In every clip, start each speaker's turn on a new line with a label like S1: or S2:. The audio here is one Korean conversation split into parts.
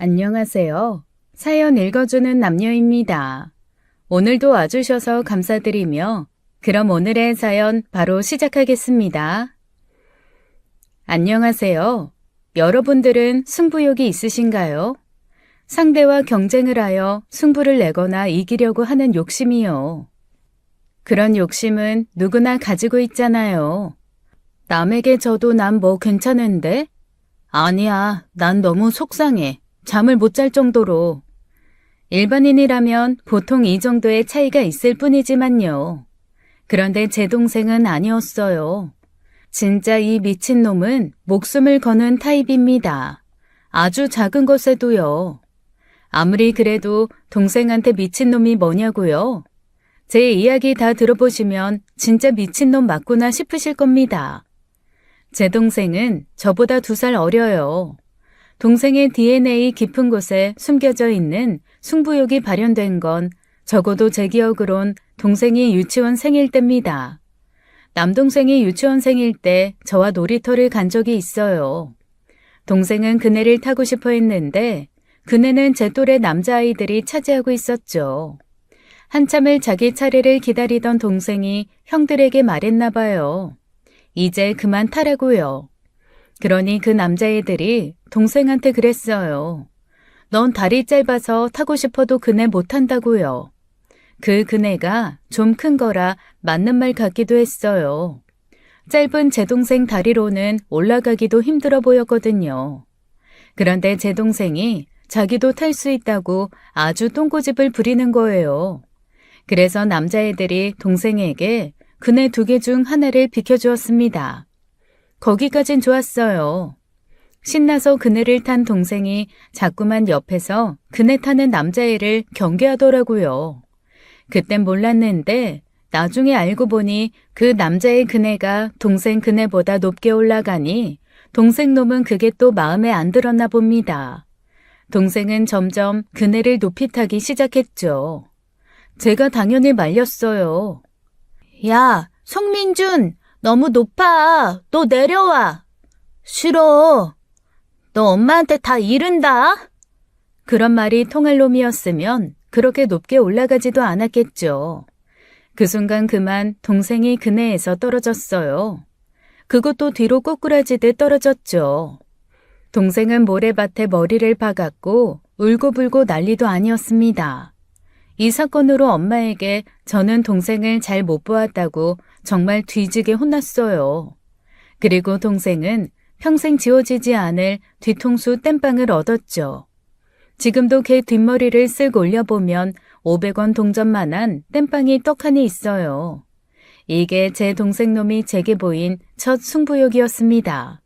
S1: 안녕하세요. 사연 읽어주는 남녀입니다. 오늘도 와주셔서 감사드리며 그럼 오늘의 사연 바로 시작하겠습니다. 안녕하세요. 여러분들은 승부욕이 있으신가요? 상대와 경쟁을 하여 승부를 내거나 이기려고 하는 욕심이요. 그런 욕심은 누구나 가지고 있잖아요. 남에게 져도 난 뭐 괜찮은데? 아니야, 난 너무 속상해. 잠을 못 잘 정도로. 일반인이라면 보통 이 정도의 차이가 있을 뿐이지만요. 그런데 제 동생은 아니었어요. 진짜 이 미친놈은 목숨을 거는 타입입니다. 아주 작은 것에도요. 아무리 그래도 동생한테 미친놈이 뭐냐고요? 제 이야기 다 들어보시면 진짜 미친놈 맞구나 싶으실 겁니다. 제 동생은 저보다 2살 어려요. 동생의 DNA 깊은 곳에 숨겨져 있는 승부욕이 발현된 건 적어도 제 기억으론 동생이 유치원 생일 때입니다. 남동생이 유치원 생일 때 저와 놀이터를 간 적이 있어요. 동생은 그네를 타고 싶어 했는데 그네는 제 또래 남자아이들이 차지하고 있었죠. 한참을 자기 차례를 기다리던 동생이 형들에게 말했나 봐요. 이제 그만 타라고요. 그러니 그 남자애들이 동생한테 그랬어요. 넌 다리 짧아서 타고 싶어도 그네 못 탄다고요. 그 그네가 좀 큰 거라 맞는 말 같기도 했어요. 짧은 제 동생 다리로는 올라가기도 힘들어 보였거든요. 그런데 제 동생이 자기도 탈 수 있다고 아주 똥고집을 부리는 거예요. 그래서 남자애들이 동생에게 그네 2개 중 하나를 비켜주었습니다. 거기까진 좋았어요. 신나서 그네를 탄 동생이 자꾸만 옆에서 그네 타는 남자애를 경계하더라고요. 그땐 몰랐는데 나중에 알고 보니 그 남자의 그네가 동생 그네보다 높게 올라가니 동생 놈은 그게 또 마음에 안 들었나 봅니다. 동생은 점점 그네를 높이 타기 시작했죠. 제가 당연히 말렸어요. 야, 송민준! 너무 높아. 너 내려와. 싫어. 너 엄마한테 다 이른다. 그런 말이 통할 놈이었으면 그렇게 높게 올라가지도 않았겠죠. 그 순간 그만 동생이 그네에서 떨어졌어요. 그것도 뒤로 꼬꾸라지듯 떨어졌죠. 동생은 모래밭에 머리를 박았고 울고불고 난리도 아니었습니다. 이 사건으로 엄마에게 저는 동생을 잘 못 보았다고 정말 뒤지게 혼났어요. 그리고 동생은 평생 지워지지 않을 뒤통수 땜빵을 얻었죠. 지금도 걔 뒷머리를 쓱 올려보면 500원 동전만한 땜빵이 떡하니 있어요. 이게 제 동생 놈이 제게 보인 첫 승부욕이었습니다.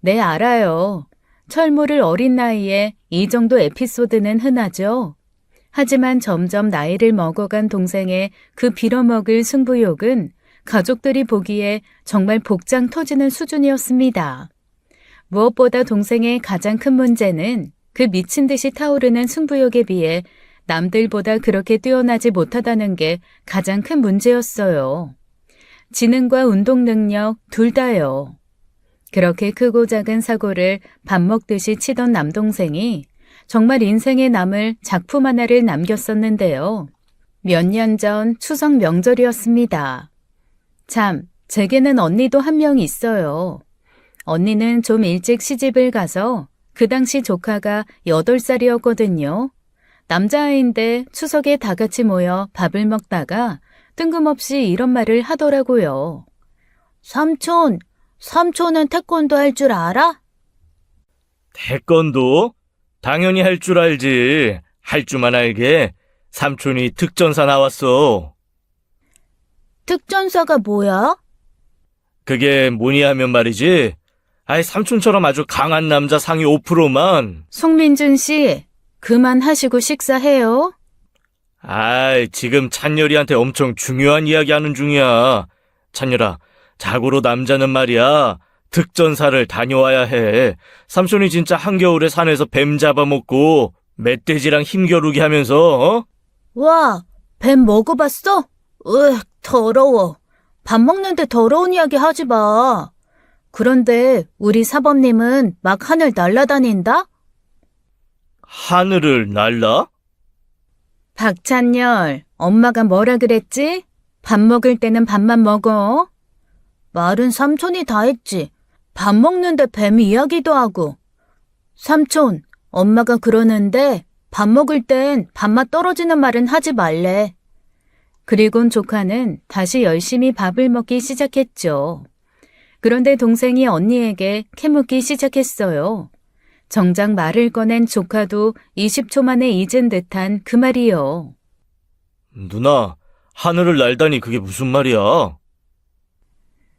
S1: 네, 알아요. 철모를 어린 나이에 이 정도 에피소드는 흔하죠. 하지만 점점 나이를 먹어간 동생의 그 빌어먹을 승부욕은 가족들이 보기에 정말 복장 터지는 수준이었습니다. 무엇보다 동생의 가장 큰 문제는 그 미친 듯이 타오르는 승부욕에 비해 남들보다 그렇게 뛰어나지 못하다는 게 가장 큰 문제였어요. 지능과 운동 능력 둘 다요. 그렇게 크고 작은 사고를 밥 먹듯이 치던 남동생이 정말 인생에 남을 작품 하나를 남겼었는데요. 몇 년 전 추석 명절이었습니다. 참, 제게는 언니도 한 명 있어요. 언니는 좀 일찍 시집을 가서 그 당시 조카가 8살이었거든요. 남자아이인데 추석에 다 같이 모여 밥을 먹다가 뜬금없이 이런 말을 하더라고요. 삼촌은 태권도 할 줄 알아?
S2: 태권도? 당연히 할 줄 알지. 할 줄만 알게. 삼촌이 특전사 나왔어.
S1: 특전사가 뭐야?
S2: 그게 뭐니 하면 말이지. 삼촌처럼 아주 강한 남자 상위 5%만.
S1: 송민준 씨, 그만하시고 식사해요.
S2: 지금 찬열이한테 엄청 중요한 이야기 하는 중이야. 찬열아, 자고로 남자는 말이야. 특전사를 다녀와야 해. 삼촌이 진짜 한겨울에 산에서 뱀 잡아먹고 멧돼지랑 힘겨루기 하면서
S1: 와, 뱀 먹어봤어? 더러워. 밥 먹는데 더러운 이야기 하지 마. 그런데 우리 사범님은 막 하늘 날아다닌다?
S2: 하늘을 날라?
S1: 박찬열, 엄마가 뭐라 그랬지? 밥 먹을 때는 밥만 먹어. 말은 삼촌이 다 했지. 밥 먹는데 뱀 이야기도 하고. 삼촌, 엄마가 그러는데 밥 먹을 땐 밥맛 떨어지는 말은 하지 말래. 그리곤 조카는 다시 열심히 밥을 먹기 시작했죠. 그런데 동생이 언니에게 캐묻기 시작했어요. 정작 말을 꺼낸 조카도 20초 만에 잊은 듯한 그 말이요.
S2: 누나, 하늘을 날다니 그게 무슨 말이야?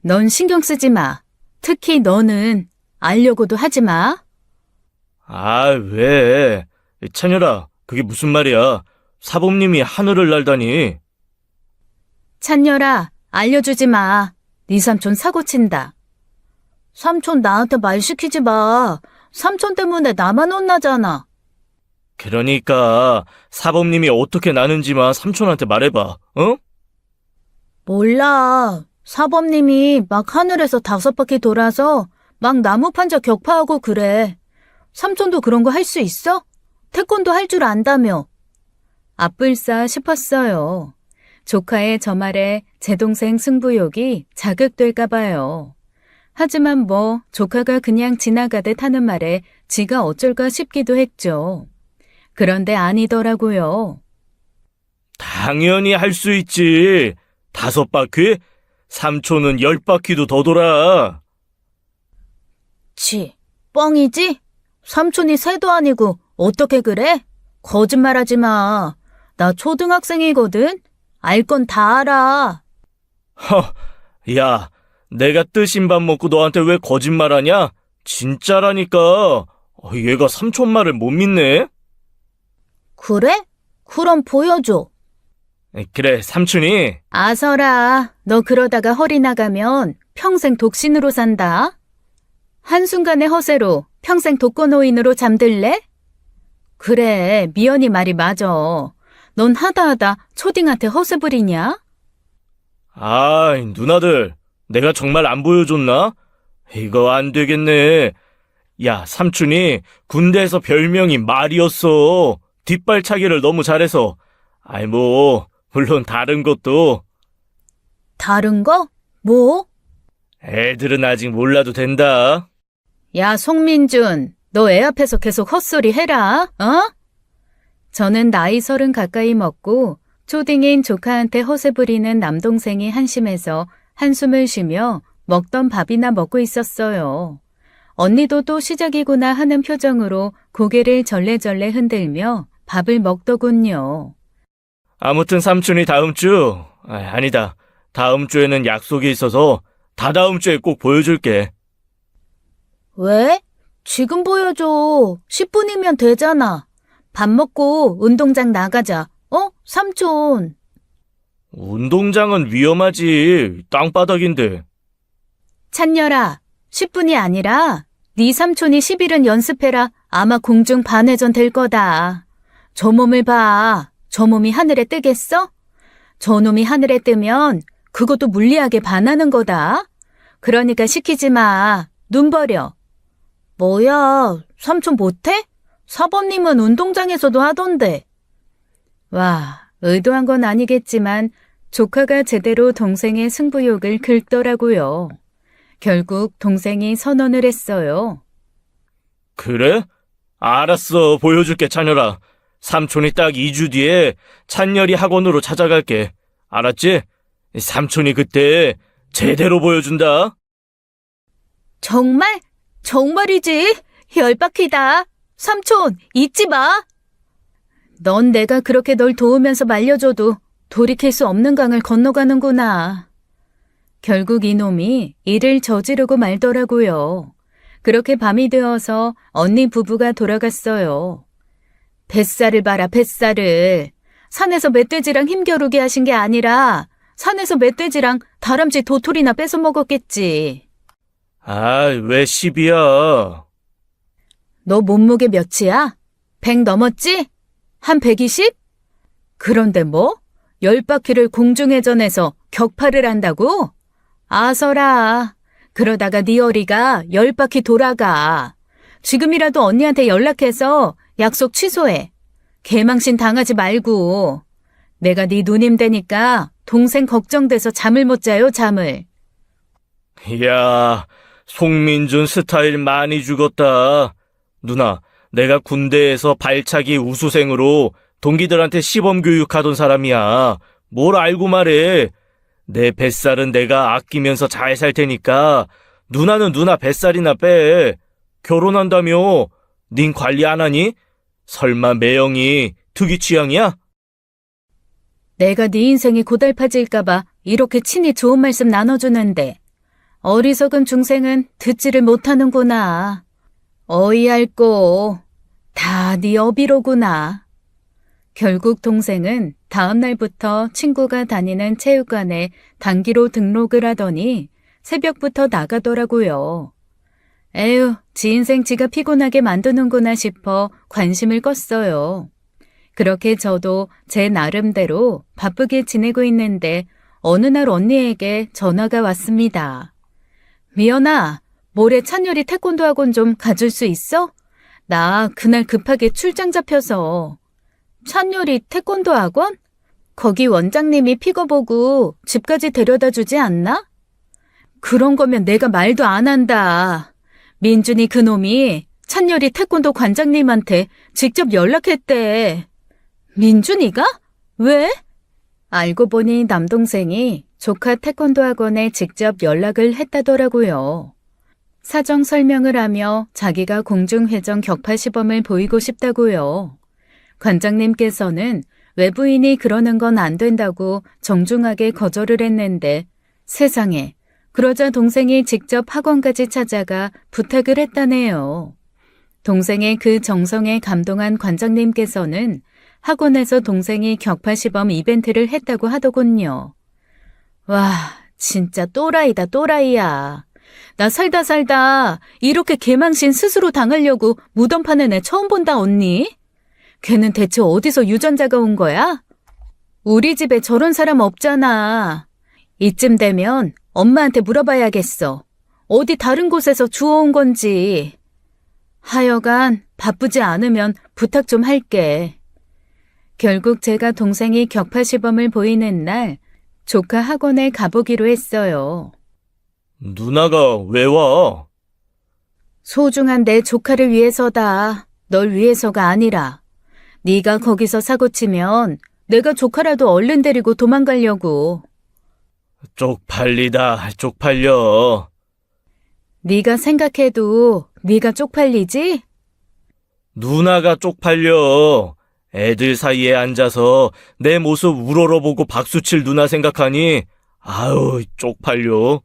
S1: 넌 신경 쓰지 마. 특히 너는 알려고도 하지 마.
S2: 아, 왜? 찬열아, 그게 무슨 말이야? 사범님이 하늘을 날다니.
S1: 찬열아, 알려주지 마. 네 삼촌 사고 친다. 삼촌 나한테 말 시키지 마. 삼촌 때문에 나만 혼나잖아.
S2: 그러니까 사범님이 어떻게 나는지만 삼촌한테 말해봐, 어?
S1: 몰라. 사범님이 막 하늘에서 5바퀴 돌아서 막 나무 판자 격파하고 그래. 삼촌도 그런 거 할 수 있어? 태권도 할 줄 안다며. 아뿔싸 싶었어요. 조카의 저 말에 제 동생 승부욕이 자극될까 봐요. 하지만 뭐 조카가 그냥 지나가듯 하는 말에 지가 어쩔까 싶기도 했죠. 그런데 아니더라고요.
S2: 당연히 할 수 있지. 5바퀴? 삼촌은 10바퀴도 더 돌아.
S1: 치, 뻥이지? 삼촌이 새도 아니고 어떻게 그래? 거짓말하지 마. 나 초등학생이거든. 알 건 다 알아.
S2: 허, 야, 내가 뜨신 밥 먹고 너한테 왜 거짓말하냐? 진짜라니까. 얘가 삼촌 말을 못 믿네.
S1: 그래? 그럼 보여줘.
S2: 그래, 삼촌이.
S1: 아서라, 너 그러다가 허리 나가면 평생 독신으로 산다. 한순간의 허세로 평생 독거노인으로 잠들래? 그래, 미연이 말이 맞아. 넌 하다하다 초딩한테 허세 부리냐?
S2: 아이, 누나들, 내가 정말 안 보여줬나? 이거 안 되겠네. 야, 삼촌이 군대에서 별명이 말이었어. 뒷발차기를 너무 잘해서. 아이, 뭐, 물론 다른 것도.
S1: 다른 거? 뭐?
S2: 애들은 아직 몰라도 된다.
S1: 야, 송민준, 너 애 앞에서 계속 헛소리 해라, 어? 저는 나이 30 가까이 먹고 초딩인 조카한테 허세 부리는 남동생이 한심해서 한숨을 쉬며 먹던 밥이나 먹고 있었어요. 언니도 또 시작이구나 하는 표정으로 고개를 절레절레 흔들며 밥을 먹더군요.
S2: 아무튼 삼촌이 다음 주, 아니다. 다음 주에는 약속이 있어서 다다음 주에 꼭 보여줄게.
S1: 왜? 지금 보여줘. 10분이면 되잖아. 밥 먹고 운동장 나가자. 어? 삼촌.
S2: 운동장은 위험하지. 땅바닥인데.
S1: 찬열아, 10분이 아니라 네 삼촌이 10일은 연습해라. 아마 공중 반회전 될 거다. 저 몸을 봐. 저 몸이 하늘에 뜨겠어? 저 놈이 하늘에 뜨면 그것도 물리하게 반하는 거다. 그러니까 시키지 마. 눈 버려. 뭐야, 삼촌 못해? 사범님은 운동장에서도 하던데. 와, 의도한 건 아니겠지만 조카가 제대로 동생의 승부욕을 긁더라고요. 결국 동생이 선언을 했어요.
S2: 그래? 알았어. 보여줄게, 찬열아. 삼촌이 딱 2주 뒤에 찬열이 학원으로 찾아갈게. 알았지? 삼촌이 그때 제대로 보여준다.
S1: 정말? 정말이지? 10바퀴다. 삼촌, 잊지 마. 넌 내가 그렇게 널 도우면서 말려줘도 돌이킬 수 없는 강을 건너가는구나. 결국 이놈이 일을 저지르고 말더라고요. 그렇게 밤이 되어서 언니 부부가 돌아갔어요. 뱃살을 봐라, 뱃살을. 산에서 멧돼지랑 힘겨루게 하신 게 아니라 산에서 멧돼지랑 다람쥐 도토리나 뺏어 먹었겠지.
S2: 아, 왜 10이야?
S1: 너 몸무게 몇이야? 100 넘었지? 한 120? 그런데 뭐? 10바퀴를 공중회전해서 격파를 한다고? 아서라. 그러다가 네 어리가 10바퀴 돌아가. 지금이라도 언니한테 연락해서 약속 취소해. 개망신 당하지 말고. 내가 네 누님 되니까 동생 걱정돼서 잠을 못 자요, 잠을.
S2: 이야, 송민준 스타일 많이 죽었다. 누나, 내가 군대에서 발차기 우수생으로 동기들한테 시범 교육하던 사람이야. 뭘 알고 말해. 내 뱃살은 내가 아끼면서 잘 살 테니까 누나는 누나 뱃살이나 빼. 결혼한다며? 닌 관리 안 하니? 설마 매형이 특이 취향이야?
S1: 내가 네 인생이 고달파질까봐 이렇게 친히 좋은 말씀 나눠주는데 어리석은 중생은 듣지를 못하는구나. 어이할꼬. 다 네 어비로구나. 결국 동생은 다음 날부터 친구가 다니는 체육관에 단기로 등록을 하더니 새벽부터 나가더라고요. 에휴, 지 인생 지가 피곤하게 만드는구나 싶어 관심을 껐어요. 그렇게 저도 제 나름대로 바쁘게 지내고 있는데 어느 날 언니에게 전화가 왔습니다. 미연아, 모레 찬열이 태권도 학원 좀 가줄 수 있어? 나 그날 급하게 출장 잡혀서. 찬열이 태권도 학원? 거기 원장님이 픽업 오고 집까지 데려다 주지 않나? 그런 거면 내가 말도 안 한다. 민준이 그놈이 찬열이 태권도 관장님한테 직접 연락했대. 민준이가? 왜? 알고 보니 남동생이 조카 태권도 학원에 직접 연락을 했다더라고요. 사정 설명을 하며 자기가 공중회전 격파 시범을 보이고 싶다고요. 관장님께서는 외부인이 그러는 건 안 된다고 정중하게 거절을 했는데 세상에, 그러자 동생이 직접 학원까지 찾아가 부탁을 했다네요. 동생의 그 정성에 감동한 관장님께서는 학원에서 동생이 격파 시범 이벤트를 했다고 하더군요. 와, 진짜 또라이다, 또라이야. 나 살다 이렇게 개망신 스스로 당하려고 무덤 파는 애 처음 본다, 언니. 걔는 대체 어디서 유전자가 온 거야? 우리 집에 저런 사람 없잖아. 이쯤 되면 엄마한테 물어봐야겠어. 어디 다른 곳에서 주워온 건지. 하여간 바쁘지 않으면 부탁 좀 할게. 결국 제가 동생이 격파 시범을 보이는 날 조카 학원에 가보기로 했어요.
S2: 누나가 왜 와?
S1: 소중한 내 조카를 위해서다. 널 위해서가 아니라. 네가 거기서 사고치면 내가 조카라도 얼른 데리고 도망가려고.
S2: 쪽팔리다, 쪽팔려.
S1: 네가 생각해도 네가 쪽팔리지?
S2: 누나가 쪽팔려. 애들 사이에 앉아서 내 모습 우러러보고 박수칠 누나 생각하니 아우 쪽팔려.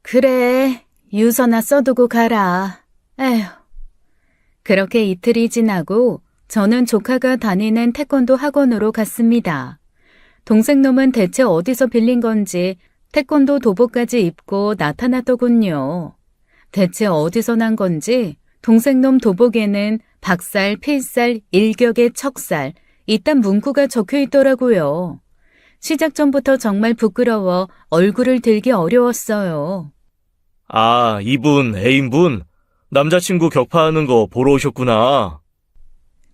S1: 그래, 유서나 써두고 가라. 에휴. 그렇게 이틀이 지나고 저는 조카가 다니는 태권도 학원으로 갔습니다. 동생놈은 대체 어디서 빌린 건지 태권도 도복까지 입고 나타났더군요. 대체 어디서 난 건지 동생놈 도복에는 박살, 필살, 일격의 척살, 이딴 문구가 적혀 있더라고요. 시작 전부터 정말 부끄러워 얼굴을 들기 어려웠어요.
S2: 아, 이분, 애인분? 남자친구 격파하는 거 보러 오셨구나.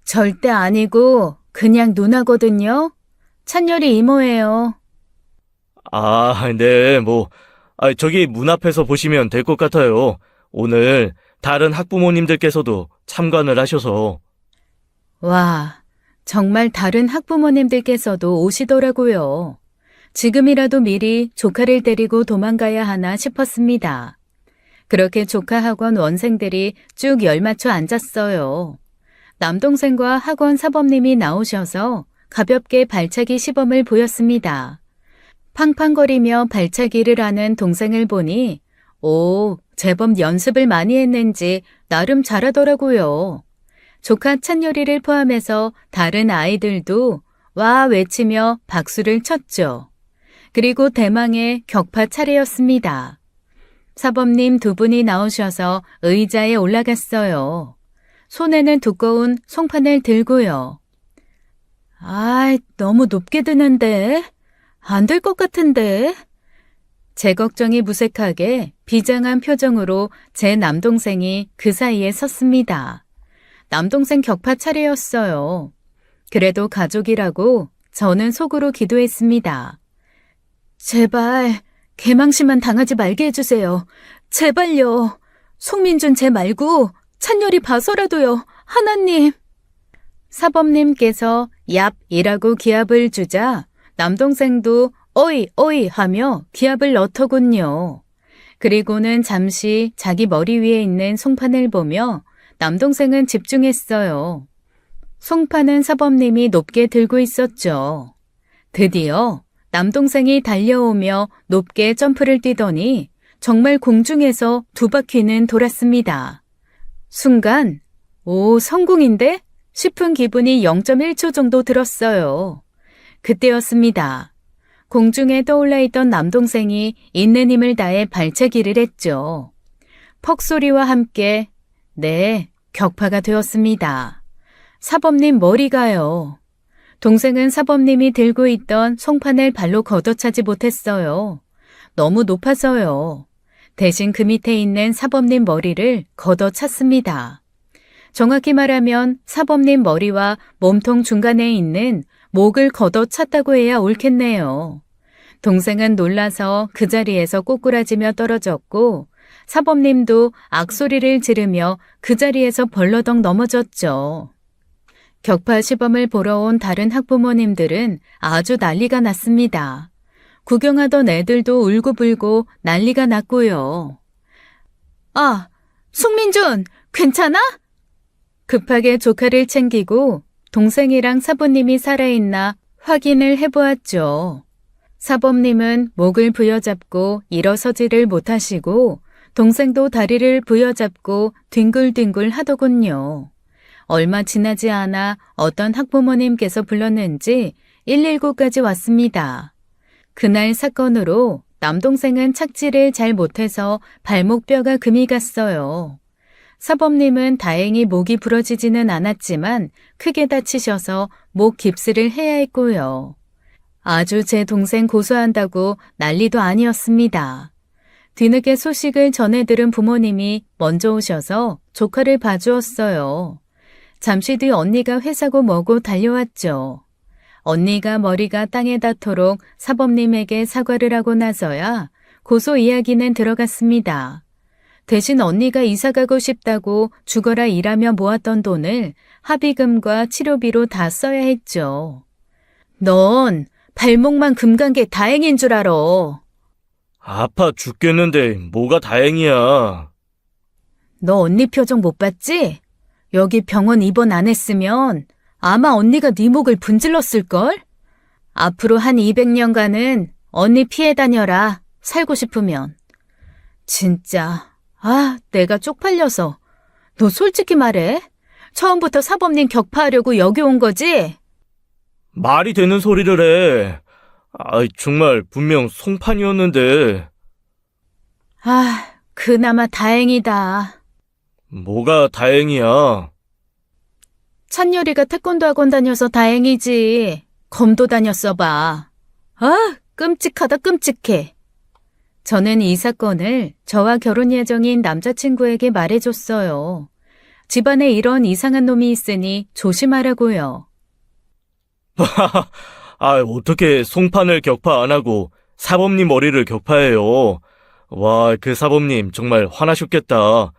S1: 절대 아니고 그냥 누나거든요. 찬열이 이모예요.
S2: 아, 네, 저기 문 앞에서 보시면 될 것 같아요. 오늘 다른 학부모님들께서도 참관을 하셔서.
S1: 와, 정말 다른 학부모님들께서도 오시더라고요. 지금이라도 미리 조카를 데리고 도망가야 하나 싶었습니다. 그렇게 조카 학원 원생들이 쭉 열맞춰 앉았어요. 남동생과 학원 사범님이 나오셔서 가볍게 발차기 시범을 보였습니다. 팡팡거리며 발차기를 하는 동생을 보니 제법 연습을 많이 했는지 나름 잘하더라고요. 조카 찬열이를 포함해서 다른 아이들도 와 외치며 박수를 쳤죠. 그리고 대망의 격파 차례였습니다. 사범님 두 분이 나오셔서 의자에 올라갔어요. 손에는 두꺼운 송판을 들고요. 너무 높게 드는데? 안 될 것 같은데? 제 걱정이 무색하게 비장한 표정으로 제 남동생이 그 사이에 섰습니다. 남동생 격파 차례였어요. 그래도 가족이라고 저는 속으로 기도했습니다. 제발 개망신만 당하지 말게 해주세요. 제발요. 송민준 쟤 말고 찬열이 봐서라도요. 하나님. 사범님께서 얍이라고 기합을 주자 남동생도 어이 어이 하며 기합을 넣더군요. 그리고는 잠시 자기 머리 위에 있는 송판을 보며 남동생은 집중했어요. 송판은 사범님이 높게 들고 있었죠. 드디어 남동생이 달려오며 높게 점프를 뛰더니 정말 공중에서 두 바퀴는 돌았습니다. 순간 오, 성공인데? 싶은 기분이 0.1초 정도 들었어요. 그때였습니다. 공중에 떠올라 있던 남동생이 있는 힘을 다해 발차기를 했죠. 퍽 소리와 함께 네, 격파가 되었습니다. 사범님 머리가요. 동생은 사범님이 들고 있던 송판을 발로 걷어차지 못했어요. 너무 높아서요. 대신 그 밑에 있는 사범님 머리를 걷어찼습니다. 정확히 말하면 사범님 머리와 몸통 중간에 있는 목을 걷어찼다고 해야 옳겠네요. 동생은 놀라서 그 자리에서 꼬꾸라지며 떨어졌고 사범님도 악소리를 지르며 그 자리에서 벌러덩 넘어졌죠. 격파 시범을 보러 온 다른 학부모님들은 아주 난리가 났습니다. 구경하던 애들도 울고불고 난리가 났고요. 아, 송민준, 괜찮아? 급하게 조카를 챙기고 동생이랑 사부님이 살아있나 확인을 해보았죠. 사범님은 목을 부여잡고 일어서지를 못하시고 동생도 다리를 부여잡고 뒹굴뒹굴 하더군요. 얼마 지나지 않아 어떤 학부모님께서 불렀는지 119까지 왔습니다. 그날 사건으로 남동생은 착지를 잘 못해서 발목뼈가 금이 갔어요. 사범님은 다행히 목이 부러지지는 않았지만 크게 다치셔서 목 깁스를 해야 했고요. 아주 제 동생 고소한다고 난리도 아니었습니다. 뒤늦게 소식을 전해 들은 부모님이 먼저 오셔서 조카를 봐주었어요. 잠시 뒤 언니가 회사고 뭐고 달려왔죠. 언니가 머리가 땅에 닿도록 사범님에게 사과를 하고 나서야 고소 이야기는 들어갔습니다. 대신 언니가 이사가고 싶다고 죽어라 일하며 모았던 돈을 합의금과 치료비로 다 써야 했죠. 넌 발목만 금 간 게 다행인 줄 알아.
S2: 아파 죽겠는데 뭐가 다행이야.
S1: 너 언니 표정 못 봤지? 여기 병원 입원 안 했으면 아마 언니가 네 목을 분질렀을걸? 앞으로 한 200년간은 언니 피해 다녀라. 살고 싶으면. 진짜. 내가 쪽팔려서. 너 솔직히 말해. 처음부터 사범님 격파하려고 여기 온 거지?
S2: 말이 되는 소리를 해. 정말 분명 송판이었는데.
S1: 그나마 다행이다.
S2: 뭐가 다행이야.
S1: 찬열이가 태권도 학원 다녀서 다행이지. 검도 다녔어 봐. 끔찍하다 끔찍해. 저는 이 사건을 저와 결혼 예정인 남자친구에게 말해줬어요. 집안에 이런 이상한 놈이 있으니 조심하라고요.
S2: 어떻게 송판을 격파 안 하고 사범님 머리를 격파해요. 와, 그 사범님 정말 화나셨겠다.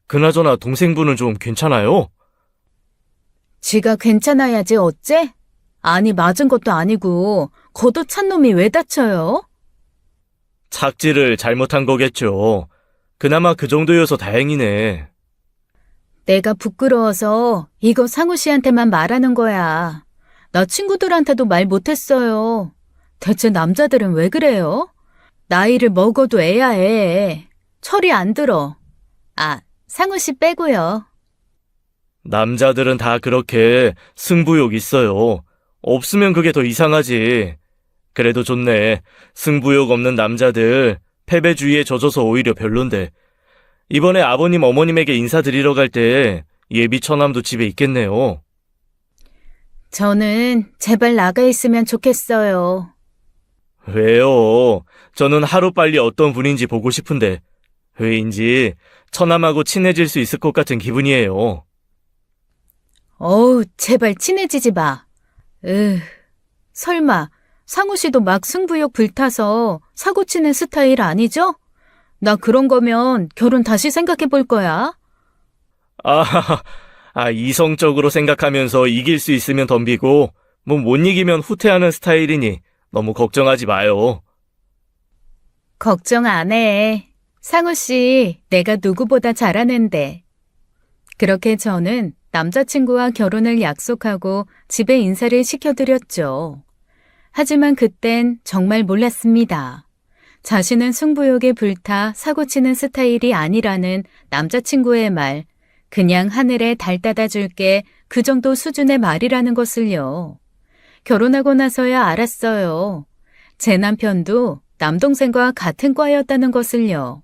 S2: 그나저나 동생분은 좀 괜찮아요?
S1: 지가 괜찮아야지 어째? 아니 맞은 것도 아니고 걷어찬 놈이 왜 다쳐요?
S2: 착지를 잘못한 거겠죠. 그나마 그 정도여서 다행이네.
S1: 내가 부끄러워서 이거 상우 씨한테만 말하는 거야. 나 친구들한테도 말 못했어요. 대체 남자들은 왜 그래요? 나이를 먹어도 애야해. 철이 안 들어. 상우 씨 빼고요.
S2: 남자들은 다 그렇게 승부욕 있어요. 없으면 그게 더 이상하지. 그래도 좋네. 승부욕 없는 남자들 패배주의에 젖어서 오히려 별론데. 이번에 아버님 어머님에게 인사드리러 갈 때 예비 처남도 집에 있겠네요.
S1: 저는 제발 나가 있으면 좋겠어요.
S2: 왜요? 저는 하루빨리 어떤 분인지 보고 싶은데 왜인지 처남하고 친해질 수 있을 것 같은 기분이에요.
S1: 어우, 제발 친해지지 마. 설마 상우 씨도 막 승부욕 불타서 사고치는 스타일 아니죠? 나 그런 거면 결혼 다시 생각해 볼 거야.
S2: 아, 이성적으로 생각하면서 이길 수 있으면 덤비고, 뭐 못 이기면 후퇴하는 스타일이니 너무 걱정하지 마요.
S1: 걱정 안 해. 상우 씨, 내가 누구보다 잘하는데. 그렇게 저는 남자친구와 결혼을 약속하고 집에 인사를 시켜드렸죠. 하지만 그땐 정말 몰랐습니다. 자신은 승부욕에 불타 사고치는 스타일이 아니라는 남자친구의 말, 그냥 하늘에 달 따다 줄게 그 정도 수준의 말이라는 것을요. 결혼하고 나서야 알았어요. 제 남편도 남동생과 같은 과였다는 것을요.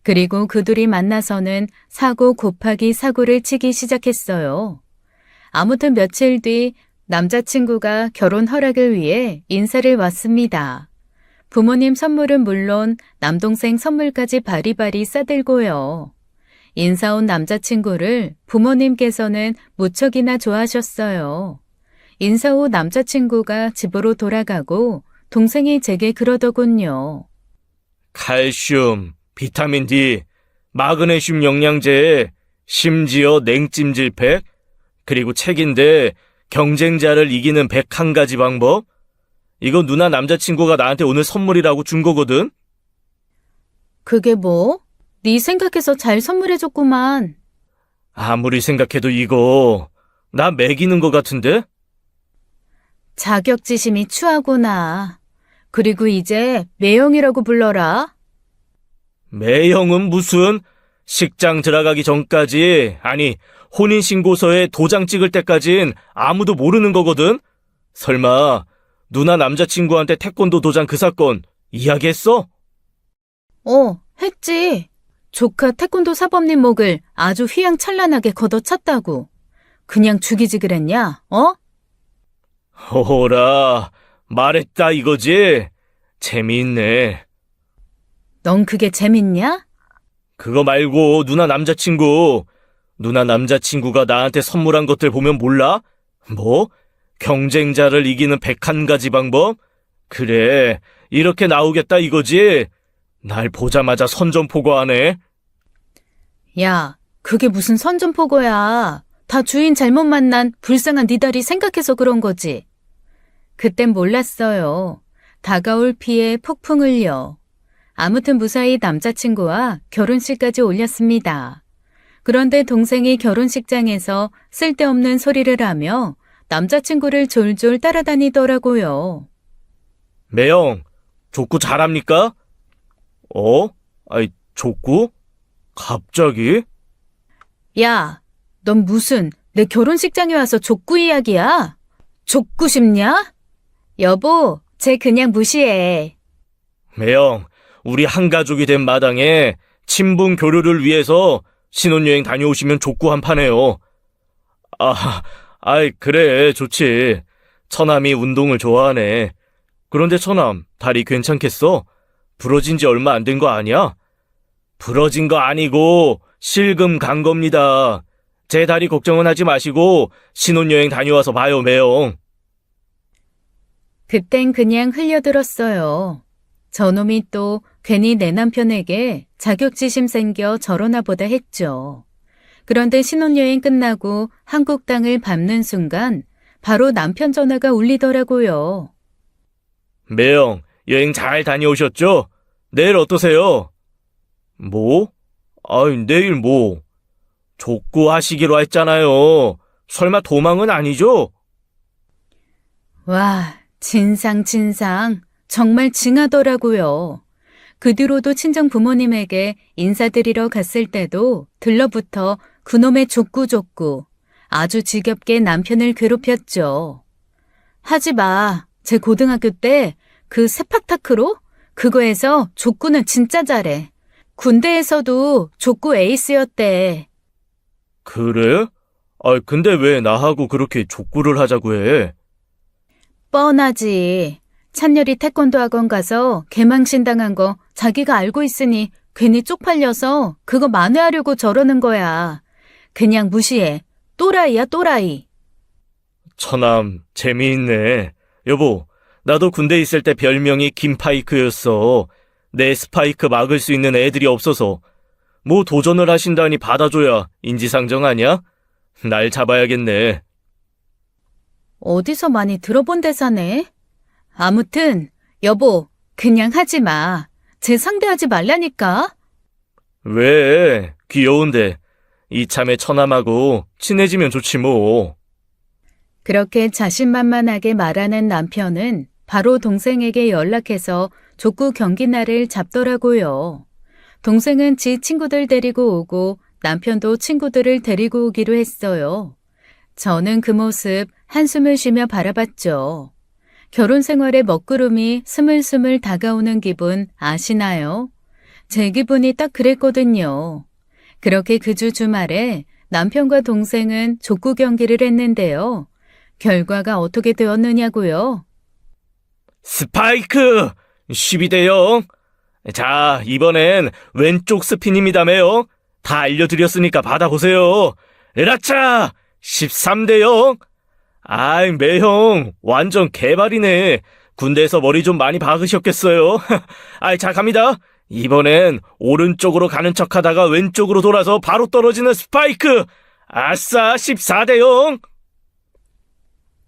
S1: 그리고 그 둘이 만나서는 사고 곱하기 사고를 치기 시작했어요. 아무튼 며칠 뒤 남자친구가 결혼 허락을 위해 인사를 왔습니다. 부모님 선물은 물론 남동생 선물까지 바리바리 싸들고요. 인사 온 남자친구를 부모님께서는 무척이나 좋아하셨어요. 인사 후 남자친구가 집으로 돌아가고 동생이 제게 그러더군요.
S2: 칼슘, 비타민 D, 마그네슘 영양제, 심지어 냉찜질팩, 그리고 책인데 경쟁자를 이기는 101가지 방법? 이거 누나 남자친구가 나한테 오늘 선물이라고 준 거거든?
S1: 그게 뭐? 네 생각해서 잘 선물해줬구만.
S2: 아무리 생각해도 이거 나 매기는 거 같은데?
S1: 자격지심이 추하구나. 그리고 이제 매형이라고 불러라.
S2: 매형은 무슨 식장 들어가기 전까지, 아니 혼인신고서에 도장 찍을 때까진 아무도 모르는 거거든? 설마 누나 남자친구한테 태권도 도장 그 사건 이야기했어?
S1: 했지. 조카 태권도 사범님 목을 아주 휘황찬란하게 걷어찼다고. 그냥 죽이지 그랬냐, 어?
S2: 호호라, 말했다 이거지? 재미있네.
S1: 넌 그게 재밌냐?
S2: 그거 말고 누나 남자친구가 나한테 선물한 것들 보면 몰라? 뭐? 경쟁자를 이기는 101가지 방법? 그래, 이렇게 나오겠다 이거지? 날 보자마자 선전포고하네.
S1: 야, 그게 무슨 선전포고야. 다 주인 잘못 만난 불쌍한 니달이 생각해서 그런 거지. 그땐 몰랐어요. 다가올 피해 폭풍을요. 아무튼 무사히 남자친구와 결혼식까지 올렸습니다. 그런데 동생이 결혼식장에서 쓸데없는 소리를 하며 남자친구를 졸졸 따라다니더라고요.
S2: 매형, 족구 잘합니까? 족구? 갑자기?
S1: 야, 넌 무슨 내 결혼식장에 와서 족구 이야기야? 족구 싶냐? 여보, 쟤 그냥 무시해.
S2: 매형, 우리 한 가족이 된 마당에 친분 교류를 위해서 신혼여행 다녀오시면 족구 한 판 해요. 그래, 좋지. 처남이 운동을 좋아하네. 그런데 처남, 다리 괜찮겠어? 부러진 지 얼마 안 된 거 아니야? 부러진 거 아니고 실금 간 겁니다. 제 다리 걱정은 하지 마시고 신혼여행 다녀와서 봐요, 매형.
S1: 그땐 그냥 흘려들었어요. 저놈이 또 괜히 내 남편에게 자격지심 생겨 저러나 보다 했죠. 그런데 신혼여행 끝나고 한국 땅을 밟는 순간 바로 남편 전화가 울리더라고요.
S2: 매형, 여행 잘 다녀오셨죠? 내일 어떠세요? 뭐? 내일 뭐? 족구 하시기로 했잖아요. 설마 도망은 아니죠?
S1: 와, 진상. 정말 징하더라고요. 그 뒤로도 친정 부모님에게 인사드리러 갔을 때도 들러붙어 그놈의 족구 아주 지겹게 남편을 괴롭혔죠. 하지 마. 제 고등학교 때 그 세팍타크로? 그거에서 족구는 진짜 잘해. 군대에서도 족구 에이스였대.
S2: 그래? 근데 왜 나하고 그렇게 족구를 하자고 해?
S1: 뻔하지. 찬열이 태권도 학원 가서 개망신 당한 거 자기가 알고 있으니 괜히 쪽팔려서 그거 만회하려고 저러는 거야. 그냥 무시해. 또라이야, 또라이.
S2: 처남, 재미있네. 여보, 나도 군대 있을 때 별명이 김파이크였어. 내 스파이크 막을 수 있는 애들이 없어서. 뭐 도전을 하신다니 받아줘야 인지상정 아니야? 날 잡아야겠네.
S1: 어디서 많이 들어본 대사네. 아무튼 여보, 그냥 하지 마. 제 상대하지 말라니까.
S2: 왜? 귀여운데. 이참에 처남하고 친해지면 좋지 뭐.
S1: 그렇게 자신만만하게 말하는 남편은 바로 동생에게 연락해서 족구 경기 날을 잡더라고요. 동생은 지 친구들 데리고 오고 남편도 친구들을 데리고 오기로 했어요. 저는 그 모습 한숨을 쉬며 바라봤죠. 결혼 생활의 먹구름이 스물스물 다가오는 기분 아시나요? 제 기분이 딱 그랬거든요. 그렇게 그 주 주말에 남편과 동생은 족구 경기를 했는데요. 결과가 어떻게 되었느냐고요?
S2: 스파이크! 12대 0. 자, 이번엔 왼쪽 스피님이다며요. 다 알려드렸으니까 받아보세요. 으라차! 13대 0. 아이, 매형, 완전 개발이네. 군대에서 머리 좀 많이 박으셨겠어요. 아이, 자, 갑니다. 이번엔 오른쪽으로 가는 척 하다가 왼쪽으로 돌아서 바로 떨어지는 스파이크! 아싸, 14대 0.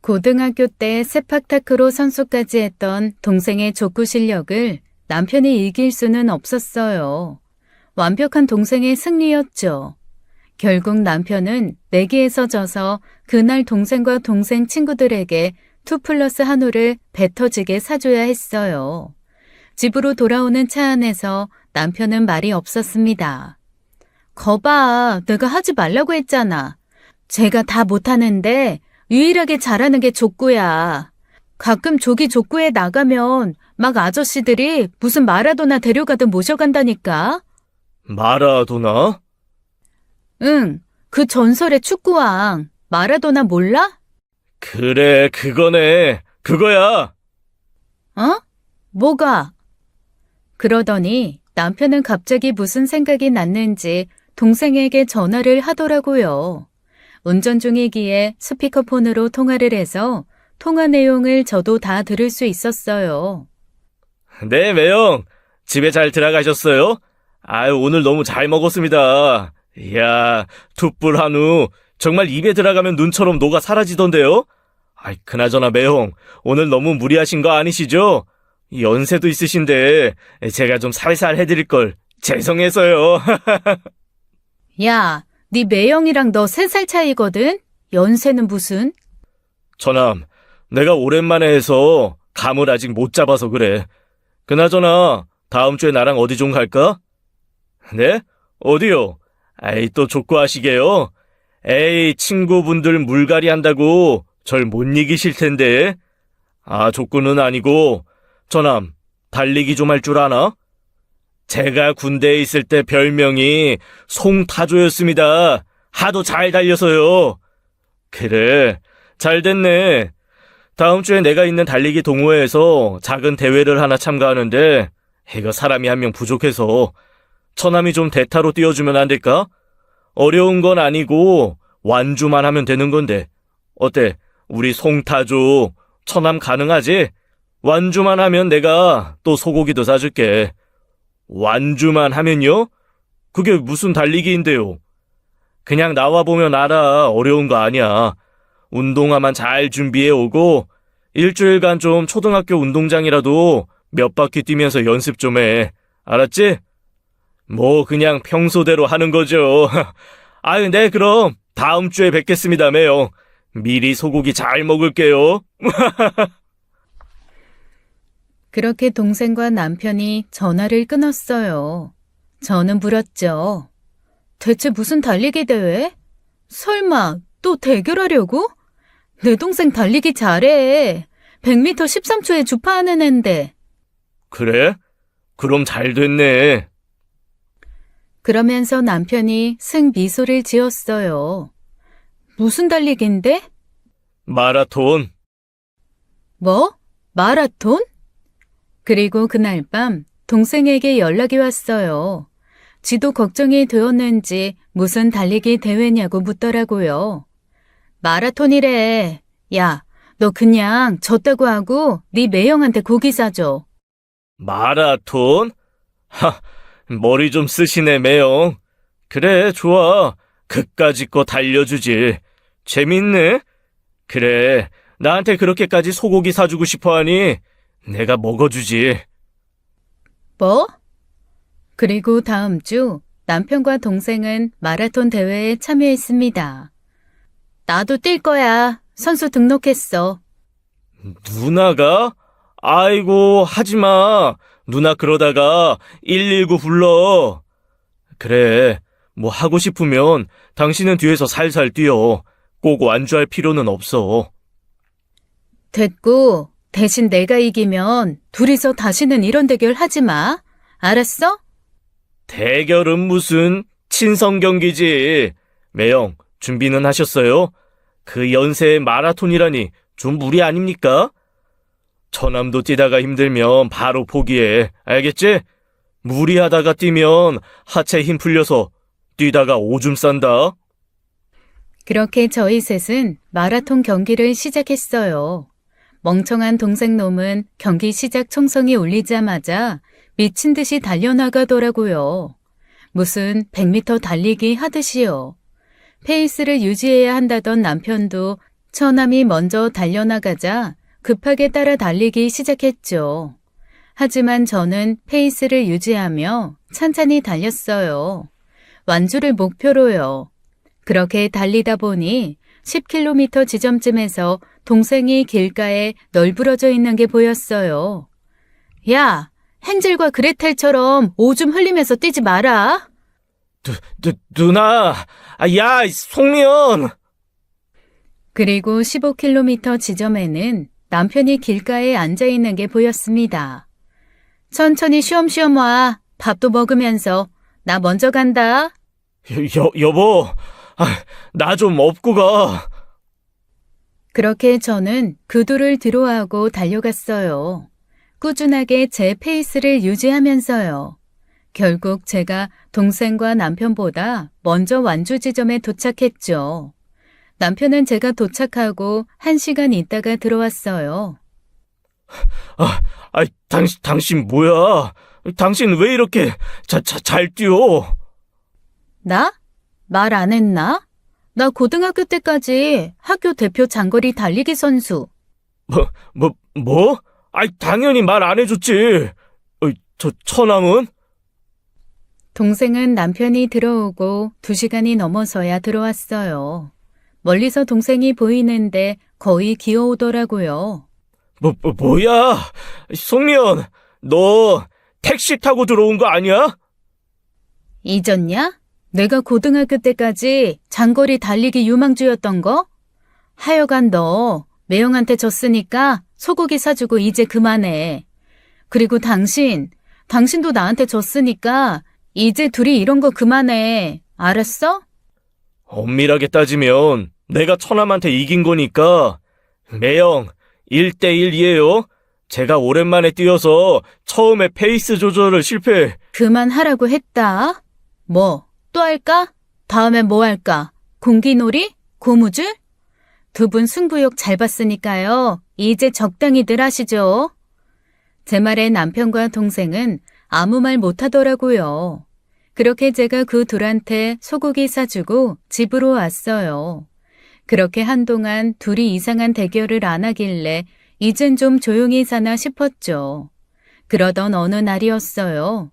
S1: 고등학교 때 세팍타크로 선수까지 했던 동생의 족구 실력을 남편이 이길 수는 없었어요. 완벽한 동생의 승리였죠. 결국 남편은 내기에서 져서 그날 동생과 동생 친구들에게 2+1호를 배 터지게 사줘야 했어요. 집으로 돌아오는 차 안에서 남편은 말이 없었습니다. 거봐, 내가 하지 말라고 했잖아. 제가 다 못하는데 유일하게 잘하는 게 족구야. 가끔 조기 족구에 나가면 막 아저씨들이 무슨 마라도나 데려가듯 모셔간다니까.
S2: 마라도나?
S1: 응, 그 전설의 축구왕. 마라도나 몰라?
S2: 그래, 그거네. 그거야.
S1: 어? 뭐가? 그러더니 남편은 갑자기 무슨 생각이 났는지 동생에게 전화를 하더라고요. 운전 중이기에 스피커폰으로 통화를 해서 통화 내용을 저도 다 들을 수 있었어요.
S2: 네, 매형. 집에 잘 들어가셨어요? 아유, 오늘 너무 잘 먹었습니다. 이야, 툭불 한우. 정말 입에 들어가면 눈처럼 녹아 사라지던데요? 아이, 그나저나 매형, 오늘 너무 무리하신 거 아니시죠? 연세도 있으신데 제가 좀 살살 해드릴 걸 죄송해서요.
S1: 야, 네 매형이랑 너 3살 차이거든? 연세는 무슨?
S2: 처남, 내가 오랜만에 해서 감을 아직 못 잡아서 그래. 그나저나 다음 주에 나랑 어디 좀 갈까? 네? 어디요? 아이, 또 족구하시게요? 에이, 친구분들 물갈이 한다고 절 못 이기실 텐데. 아, 족구는 아니고 처남, 달리기 좀 할 줄 아나? 제가 군대에 있을 때 별명이 송타조였습니다. 하도 잘 달려서요. 그래, 잘 됐네. 다음 주에 내가 있는 달리기 동호회에서 작은 대회를 하나 참가하는데 이거 사람이 한 명 부족해서 처남이 좀 대타로 뛰어주면 안 될까? 어려운 건 아니고 완주만 하면 되는 건데 어때? 우리 송타조 처남 가능하지? 완주만 하면 내가 또 소고기도 사줄게. 완주만 하면요? 그게 무슨 달리기인데요? 그냥 나와보면 알아. 어려운 거 아니야. 운동화만 잘 준비해 오고 일주일간 좀 초등학교 운동장이라도 몇 바퀴 뛰면서 연습 좀 해. 알았지? 뭐 그냥 평소대로 하는 거죠. 아유, 네, 그럼 다음 주에 뵙겠습니다, 매형. 미리 소고기 잘 먹을게요.
S1: 그렇게 동생과 남편이 전화를 끊었어요. 저는 물었죠. 대체 무슨 달리기 대회? 설마 또 대결하려고? 내 동생 달리기 잘해. 100m 13초에 주파하는 앤데.
S2: 그래? 그럼 잘 됐네.
S1: 그러면서 남편이 승 미소를 지었어요. 무슨 달리기인데?
S2: 마라톤.
S1: 뭐? 마라톤? 그리고 그날 밤 동생에게 연락이 왔어요. 지도 걱정이 되었는지 무슨 달리기 대회냐고 묻더라고요. 마라톤이래. 야, 너 그냥 졌다고 하고 네 매형한테 고기 사줘.
S2: 마라톤? 하, 머리 좀 쓰시네, 매형. 그래, 좋아. 그까짓 거 달려주지. 재밌네? 그래, 나한테 그렇게까지 소고기 사주고 싶어 하니 내가 먹어주지.
S1: 뭐? 그리고 다음 주 남편과 동생은 마라톤 대회에 참여했습니다. 나도 뛸 거야. 선수 등록했어.
S2: 누나가? 아이고, 하지 마. 누나 그러다가 119 불러. 그래, 뭐 하고 싶으면 당신은 뒤에서 살살 뛰어. 꼭 완주할 필요는 없어.
S1: 됐고, 대신 내가 이기면 둘이서 다시는 이런 대결 하지 마. 알았어?
S2: 대결은 무슨 친선 경기지. 매형, 준비는 하셨어요? 그 연세의 마라톤이라니 좀 무리 아닙니까? 처남도 뛰다가 힘들면 바로 포기해. 알겠지? 무리하다가 뛰면 하체 힘 풀려서 뛰다가 오줌 싼다.
S1: 그렇게 저희 셋은 마라톤 경기를 시작했어요. 멍청한 동생 놈은 경기 시작 총성이 울리자마자 미친 듯이 달려나가더라고요. 무슨 100m 달리기 하듯이요. 페이스를 유지해야 한다던 남편도 처남이 먼저 달려나가자 급하게 따라 달리기 시작했죠. 하지만 저는 페이스를 유지하며 찬찬히 달렸어요. 완주를 목표로요. 그렇게 달리다 보니 10km 지점쯤에서 동생이 길가에 널브러져 있는 게 보였어요. 야, 헨젤과 그레텔처럼 오줌 흘리면서 뛰지 마라.
S2: 누나, 야, 송미연!
S1: 그리고 15km 지점에는 남편이 길가에 앉아 있는 게 보였습니다. 천천히 쉬엄쉬엄 와. 밥도 먹으면서. 나 먼저 간다.
S2: 여보, 나 좀 업고 가.
S1: 그렇게 저는 구두를 뒤로하고 달려갔어요. 꾸준하게 제 페이스를 유지하면서요. 결국 제가 동생과 남편보다 먼저 완주 지점에 도착했죠. 남편은 제가 도착하고 1시간 있다가 들어왔어요.
S2: 당신 뭐야? 당신 왜 이렇게 잘 뛰어?
S1: 나? 말 안 했나? 나 고등학교 때까지 학교 대표 장거리 달리기 선수.
S2: 뭐? 당연히 말 안 해줬지. 처남은?
S1: 동생은 남편이 들어오고 2시간이 넘어서야 들어왔어요. 멀리서 동생이 보이는데 거의 기어오더라고요.
S2: 뭐야? 송미연, 너 택시 타고 들어온 거 아니야?
S1: 잊었냐? 내가 고등학교 때까지 장거리 달리기 유망주였던 거? 하여간 너 매형한테 졌으니까 소고기 사주고 이제 그만해. 그리고 당신도 나한테 졌으니까 이제 둘이 이런 거 그만해. 알았어?
S2: 엄밀하게 따지면 내가 처남한테 이긴 거니까 매형 1대1이에요. 제가 오랜만에 뛰어서 처음에 페이스 조절을 실패.
S1: 그만하라고 했다. 뭐? 또 할까? 다음엔 뭐 할까? 공기놀이? 고무줄? 두 분 승부욕 잘 봤으니까요. 이제 적당히들 하시죠. 제 말에 남편과 동생은 아무 말 못하더라고요. 그렇게 제가 그 둘한테 소고기 사주고 집으로 왔어요. 그렇게 한동안 둘이 이상한 대결을 안 하길래 이젠 좀 조용히 사나 싶었죠. 그러던 어느 날이었어요.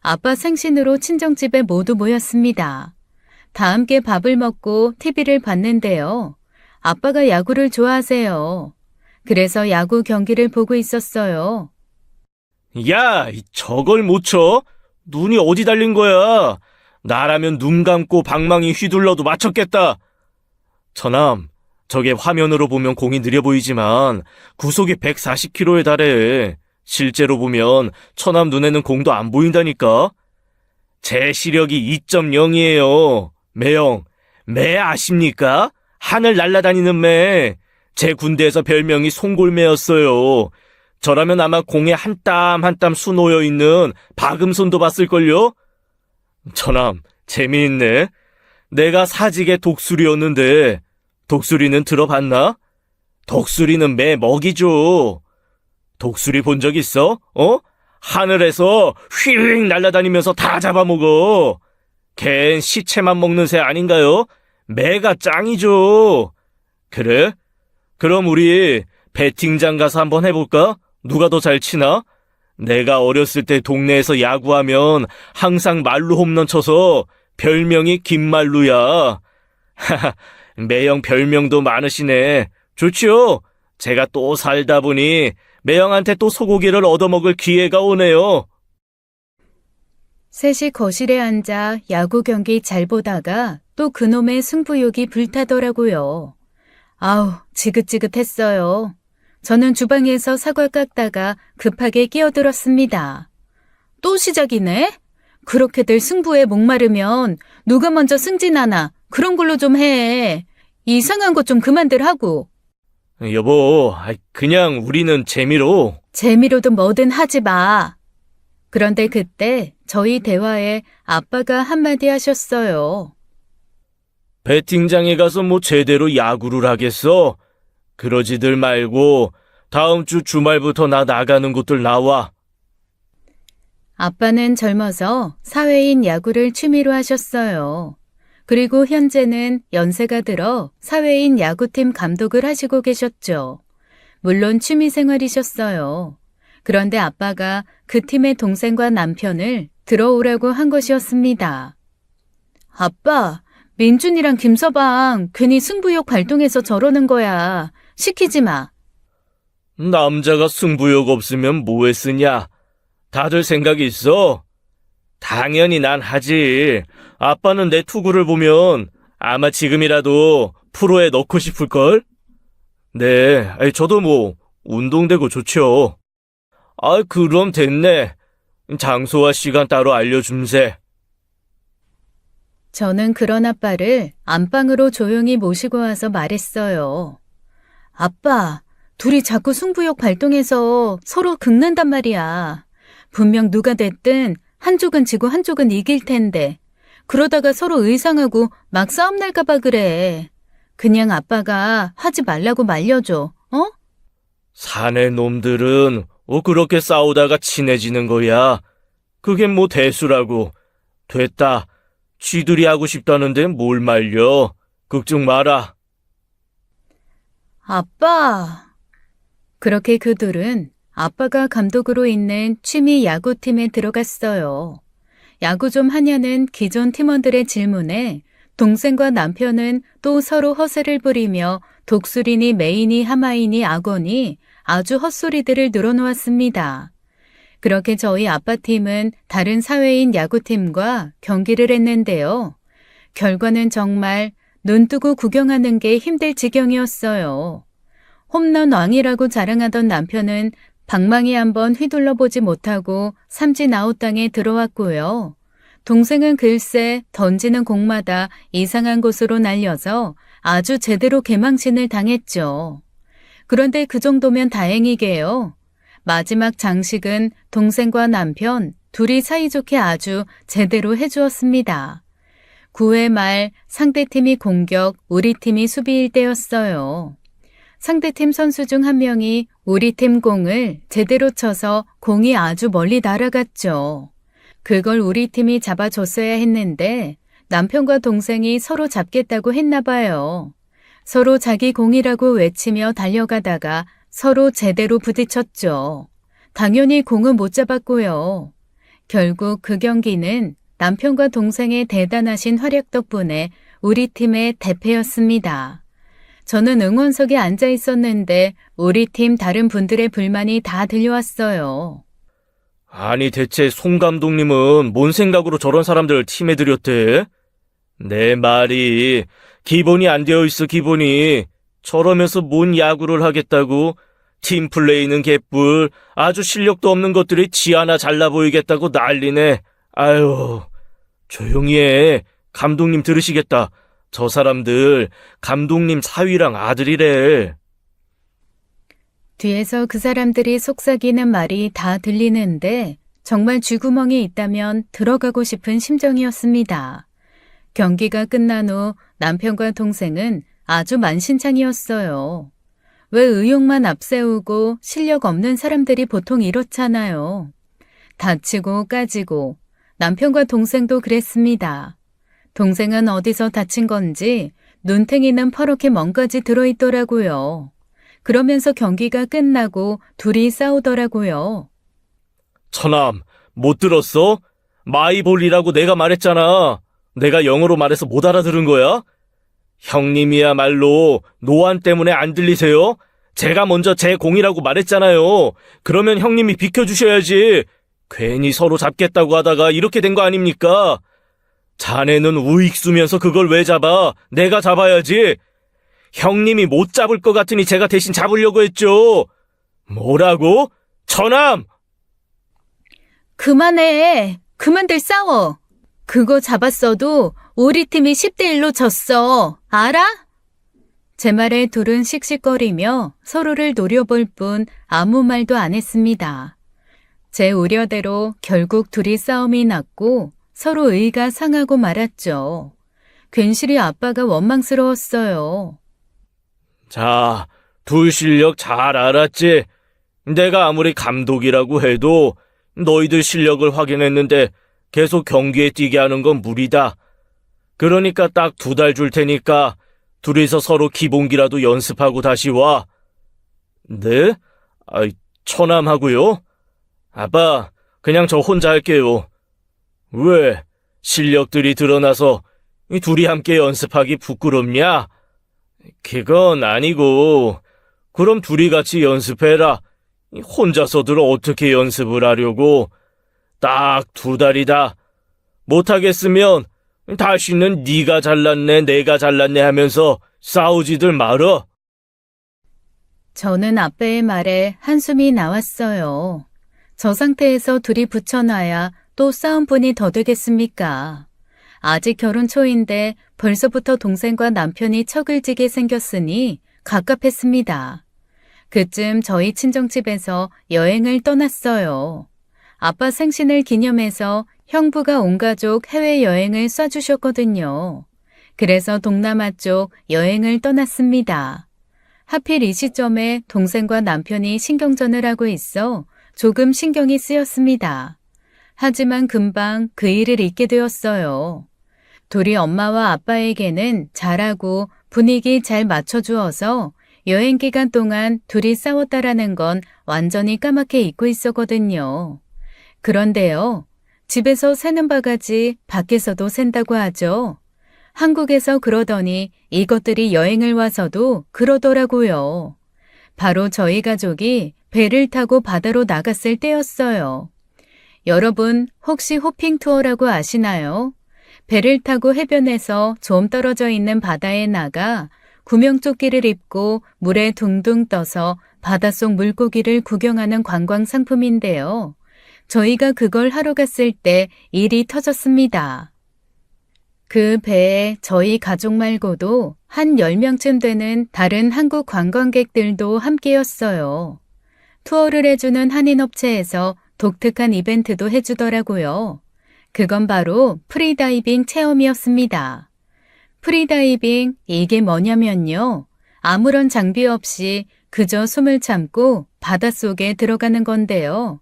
S1: 아빠 생신으로 친정집에 모두 모였습니다. 다 함께 밥을 먹고 TV를 봤는데요. 아빠가 야구를 좋아하세요. 그래서 야구 경기를 보고 있었어요.
S2: 야, 저걸 못 쳐? 눈이 어디 달린 거야? 나라면 눈 감고 방망이 휘둘러도 맞췄겠다. 처남, 저게 화면으로 보면 공이 느려 보이지만 구속이 140km에 달해. 실제로 보면 처남 눈에는 공도 안 보인다니까. 제 시력이 2.0이에요. 매형, 매 아십니까? 하늘 날아다니는 매. 제 군대에서 별명이 송골매였어요. 저라면 아마 공에 한 땀 한 땀 수 놓여있는 박음손도 봤을걸요? 처남, 재미있네. 내가 사직의 독수리였는데 독수리는 들어봤나? 독수리는 매 먹이죠. 독수리 본 적 있어? 하늘에서 휙 날아다니면서 다 잡아먹어. 걘 시체만 먹는 새 아닌가요? 매가 짱이죠. 그래? 그럼 우리 배팅장 가서 한번 해볼까? 누가 더 잘 치나? 내가 어렸을 때 동네에서 야구하면 항상 말루 홈런 쳐서 별명이 김말루야. 하하, 매형 별명도 많으시네. 좋지요? 제가 또 살다 보니 매형한테 또 소고기를 얻어먹을 기회가 오네요.
S1: 셋이 거실에 앉아 야구 경기 잘 보다가 또 그놈의 승부욕이 불타더라고요. 아우, 지긋지긋했어요. 저는 주방에서 사과 깎다가 급하게 끼어들었습니다. 또 시작이네? 그렇게들 승부에 목마르면 누가 먼저 승진하나 그런 걸로 좀 해. 이상한 것 좀 그만들 하고.
S2: 여보, 그냥 우리는 재미로.
S1: 재미로든 뭐든 하지 마. 그런데 그때 저희 대화에 아빠가 한마디 하셨어요.
S2: 배팅장에 가서 뭐 제대로 야구를 하겠어? 그러지들 말고 다음 주 주말부터 나 나가는 곳들 나와.
S1: 아빠는 젊어서 사회인 야구를 취미로 하셨어요. 그리고 현재는 연세가 들어 사회인 야구팀 감독을 하시고 계셨죠. 물론 취미 생활이셨어요. 그런데 아빠가 그 팀의 동생과 남편을 들어오라고 한 것이었습니다. 아빠, 민준이랑 김서방 괜히 승부욕 발동해서 저러는 거야. 시키지 마.
S2: 남자가 승부욕 없으면 뭐에 쓰냐? 다들 생각이 있어? 당연히 난 하지. 아빠는 내 투구를 보면 아마 지금이라도 프로에 넣고 싶을걸? 네, 저도 뭐 운동되고 좋죠. 그럼 됐네. 장소와 시간 따로 알려줌세.
S1: 저는 그런 아빠를 안방으로 조용히 모시고 와서 말했어요. 아빠, 둘이 자꾸 승부욕 발동해서 서로 긁는단 말이야. 분명 누가 됐든 한쪽은 지고 한쪽은 이길 텐데 그러다가 서로 의상하고 막 싸움 날까 봐 그래. 그냥 아빠가 하지 말라고 말려줘.
S2: 사내 놈들은 그렇게 싸우다가 친해지는 거야. 그게 뭐 대수라고. 됐다. 쥐들이 하고 싶다는데 뭘 말려. 걱정 마라.
S1: 아빠. 그렇게 그 둘은 아빠가 감독으로 있는 취미 야구팀에 들어갔어요. 야구 좀 하냐는 기존 팀원들의 질문에 동생과 남편은 또 서로 허세를 부리며 독수리니 메이니 하마이니 악어니 아주 헛소리들을 늘어놓았습니다. 그렇게 저희 아빠팀은 다른 사회인 야구팀과 경기를 했는데요. 결과는 정말 눈 뜨고 구경하는 게 힘들 지경이었어요. 홈런 왕이라고 자랑하던 남편은 방망이 한번 휘둘러 보지 못하고 삼진 아웃 땅에 들어왔고요. 동생은 글쎄 던지는 공마다 이상한 곳으로 날려서 아주 제대로 개망신을 당했죠. 그런데 그 정도면 다행이게요. 마지막 장식은 동생과 남편 둘이 사이좋게 아주 제대로 해주었습니다. 9회 말 상대팀이 공격, 우리 팀이 수비일 때였어요. 상대팀 선수 중 한 명이 우리 팀 공을 제대로 쳐서 공이 아주 멀리 날아갔죠. 그걸 우리 팀이 잡아줬어야 했는데 남편과 동생이 서로 잡겠다고 했나 봐요. 서로 자기 공이라고 외치며 달려가다가 서로 제대로 부딪혔죠. 당연히 공은 못 잡았고요. 결국 그 경기는 남편과 동생의 대단하신 활약 덕분에 우리 팀의 대패였습니다. 저는 응원석에 앉아 있었는데 우리 팀 다른 분들의 불만이 다 들려왔어요.
S2: 아니 대체 송 감독님은 뭔 생각으로 저런 사람들을 팀에 들였대? 내 말이 기본이 안 되어 있어 기본이. 저러면서 뭔 야구를 하겠다고. 팀 플레이는 개뿔. 아주 실력도 없는 것들이 지 하나 잘나 보이겠다고 난리네. 아유, 조용히 해. 감독님 들으시겠다. 저 사람들 감독님 사위랑 아들이래.
S1: 뒤에서 그 사람들이 속삭이는 말이 다 들리는데 정말 쥐구멍이 있다면 들어가고 싶은 심정이었습니다. 경기가 끝난 후 남편과 동생은 아주 만신창이었어요. 왜 의욕만 앞세우고 실력 없는 사람들이 보통 이렇잖아요. 다치고 까지고 남편과 동생도 그랬습니다. 동생은 어디서 다친 건지 눈탱이는 퍼렇게 멍까지 들어있더라고요. 그러면서 경기가 끝나고 둘이 싸우더라고요.
S2: 처남, 못 들었어? 마이볼이라고 내가 말했잖아. 내가 영어로 말해서 못 알아들은 거야? 형님이야말로 노안 때문에 안 들리세요? 제가 먼저 제 공이라고 말했잖아요. 그러면 형님이 비켜주셔야지. 괜히 서로 잡겠다고 하다가 이렇게 된 거 아닙니까? 자네는 우익수면서 그걸 왜 잡아? 내가 잡아야지. 형님이 못 잡을 것 같으니 제가 대신 잡으려고 했죠. 뭐라고? 처남!
S1: 그만해. 그만들 싸워. 그거 잡았어도 우리 팀이 10대1로 졌어. 알아? 제 말에 둘은 씩씩거리며 서로를 노려볼 뿐 아무 말도 안 했습니다. 제 우려대로 결국 둘이 싸움이 났고 서로 의가 상하고 말았죠. 괜시리 아빠가 원망스러웠어요.
S2: 자, 둘 실력 잘 알았지? 내가 아무리 감독이라고 해도 너희들 실력을 확인했는데 계속 경기에 뛰게 하는 건 무리다. 그러니까 딱 2달 줄 테니까 둘이서 서로 기본기라도 연습하고 다시 와. 네? 처남하고요? 아빠, 그냥 저 혼자 할게요. 왜? 실력들이 드러나서 이 둘이 함께 연습하기 부끄럽냐? 그건 아니고, 그럼 둘이 같이 연습해라. 혼자서들 어떻게 연습을 하려고? 딱 2달이다. 못하겠으면 다시는 네가 잘났네, 내가 잘났네 하면서 싸우지들 말어.
S1: 저는 아빠의 말에 한숨이 나왔어요. 저 상태에서 둘이 붙여놔야 또 싸움뿐이 더 되겠습니까? 아직 결혼 초인데 벌써부터 동생과 남편이 척을 지게 생겼으니 갑갑했습니다. 그쯤 저희 친정집에서 여행을 떠났어요. 아빠 생신을 기념해서 형부가 온 가족 해외여행을 쏴주셨거든요. 그래서 동남아 쪽 여행을 떠났습니다. 하필 이 시점에 동생과 남편이 신경전을 하고 있어 조금 신경이 쓰였습니다. 하지만 금방 그 일을 잊게 되었어요. 둘이 엄마와 아빠에게는 잘하고 분위기 잘 맞춰주어서 여행 기간 동안 둘이 싸웠다라는 건 완전히 까맣게 잊고 있었거든요. 그런데요, 집에서 새는 바가지 밖에서도 샌다고 하죠. 한국에서 그러더니 이것들이 여행을 와서도 그러더라고요. 바로 저희 가족이 배를 타고 바다로 나갔을 때였어요. 여러분 혹시 호핑 투어라고 아시나요? 배를 타고 해변에서 좀 떨어져 있는 바다에 나가 구명조끼를 입고 물에 둥둥 떠서 바닷속 물고기를 구경하는 관광 상품인데요. 저희가 그걸 하러 갔을 때 일이 터졌습니다. 그 배에 저희 가족 말고도 한 10명쯤 되는 다른 한국 관광객들도 함께였어요. 투어를 해주는 한인업체에서 독특한 이벤트도 해주더라고요. 그건 바로 프리다이빙 체험이었습니다. 프리다이빙, 이게 뭐냐면요. 아무런 장비 없이 그저 숨을 참고 바닷속에 들어가는 건데요.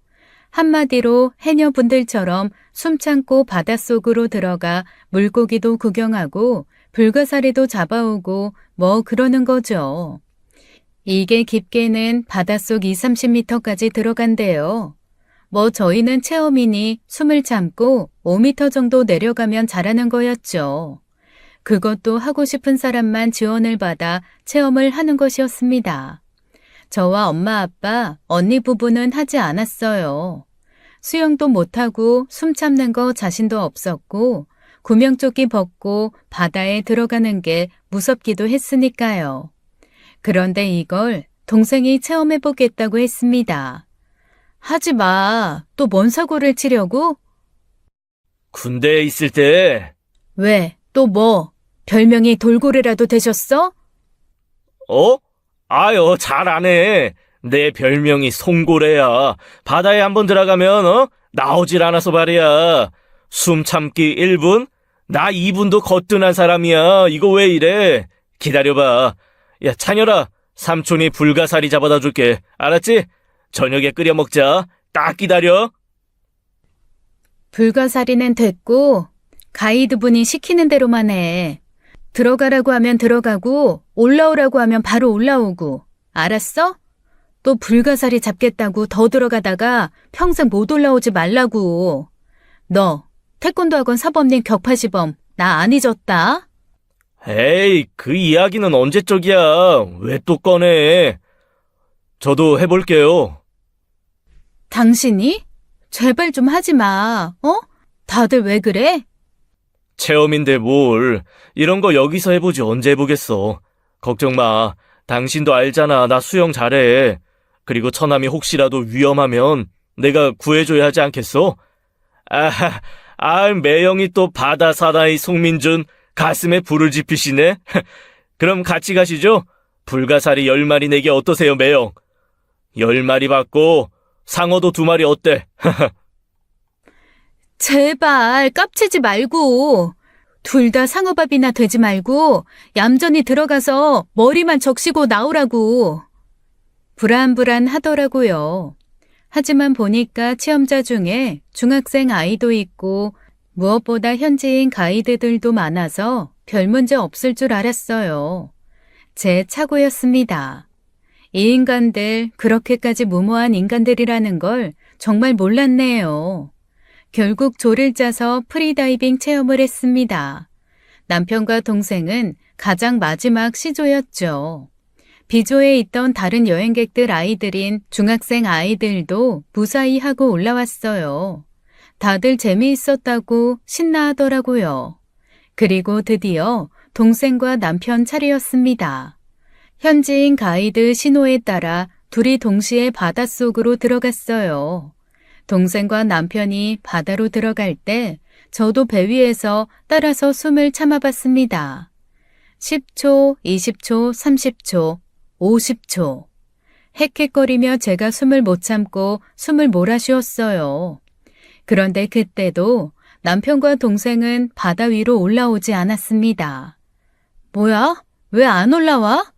S1: 한마디로 해녀분들처럼 숨 참고 바닷속으로 들어가 물고기도 구경하고 불가사리도 잡아오고 뭐 그러는 거죠. 이게 깊게는 바닷속 20-30m까지 들어간대요. 뭐 저희는 체험이니 숨을 참고 5m 정도 내려가면 잘하는 거였죠. 그것도 하고 싶은 사람만 지원을 받아 체험을 하는 것이었습니다. 저와 엄마, 아빠, 언니 부부는 하지 않았어요. 수영도 못하고 숨 참는 거 자신도 없었고 구명조끼 벗고 바다에 들어가는 게 무섭기도 했으니까요. 그런데 이걸 동생이 체험해보겠다고 했습니다. 하지 마. 또 뭔 사고를 치려고?
S2: 군대에 있을 때,
S1: 왜? 또 뭐? 별명이 돌고래라도 되셨어?
S2: 잘 안 해. 내 별명이 송고래야. 바다에 한번 들어가면, 나오질 않아서 말이야. 숨 참기 1분? 나 2분도 거뜬한 사람이야. 이거 왜 이래? 기다려봐. 야, 찬열아, 삼촌이 불가사리 잡아다 줄게. 알았지? 저녁에 끓여 먹자. 딱 기다려.
S1: 불가사리는 됐고 가이드분이 시키는 대로만 해. 들어가라고 하면 들어가고 올라오라고 하면 바로 올라오고. 알았어? 또 불가사리 잡겠다고 더 들어가다가 평생 못 올라오지 말라고. 너 태권도 학원 사범님 격파시범 나 안 잊었다.
S2: 에이, 그 이야기는 언제적이야. 왜 또 꺼내? 저도 해볼게요.
S1: 당신이? 제발 좀 하지 마. 어? 다들 왜 그래?
S2: 체험인데 뭘. 이런 거 여기서 해보지 언제 해보겠어. 걱정 마. 당신도 알잖아. 나 수영 잘해. 그리고 처남이 혹시라도 위험하면 내가 구해줘야 하지 않겠어? 매형이 또 바다 사나이 송민준 가슴에 불을 지피시네. 그럼 같이 가시죠. 불가사리 10마리 내기 어떠세요, 매형? 10마리 받고 상어도 2마리 어때?
S1: 제발 깝치지 말고. 둘 다 상어밥이나 되지 말고 얌전히 들어가서 머리만 적시고 나오라고. 불안불안하더라고요. 하지만 보니까 체험자 중에 중학생 아이도 있고 무엇보다 현지인 가이드들도 많아서 별 문제 없을 줄 알았어요. 제 착오였습니다. 이 인간들 그렇게까지 무모한 인간들이라는 걸 정말 몰랐네요. 결국 조를 짜서 프리다이빙 체험을 했습니다. 남편과 동생은 가장 마지막 C조였죠. B조에 있던 다른 여행객들 아이들인 중학생 아이들도 무사히 하고 올라왔어요. 다들 재미있었다고 신나하더라고요. 그리고 드디어 동생과 남편 차례였습니다. 현지인 가이드 신호에 따라 둘이 동시에 바닷속으로 들어갔어요. 동생과 남편이 바다로 들어갈 때 저도 배 위에서 따라서 숨을 참아봤습니다. 10초, 20초, 30초, 50초. 헥헥거리며 제가 숨을 못 참고 숨을 몰아쉬었어요. 그런데 그때도 남편과 동생은 바다 위로 올라오지 않았습니다. 뭐야? 왜 안 올라와?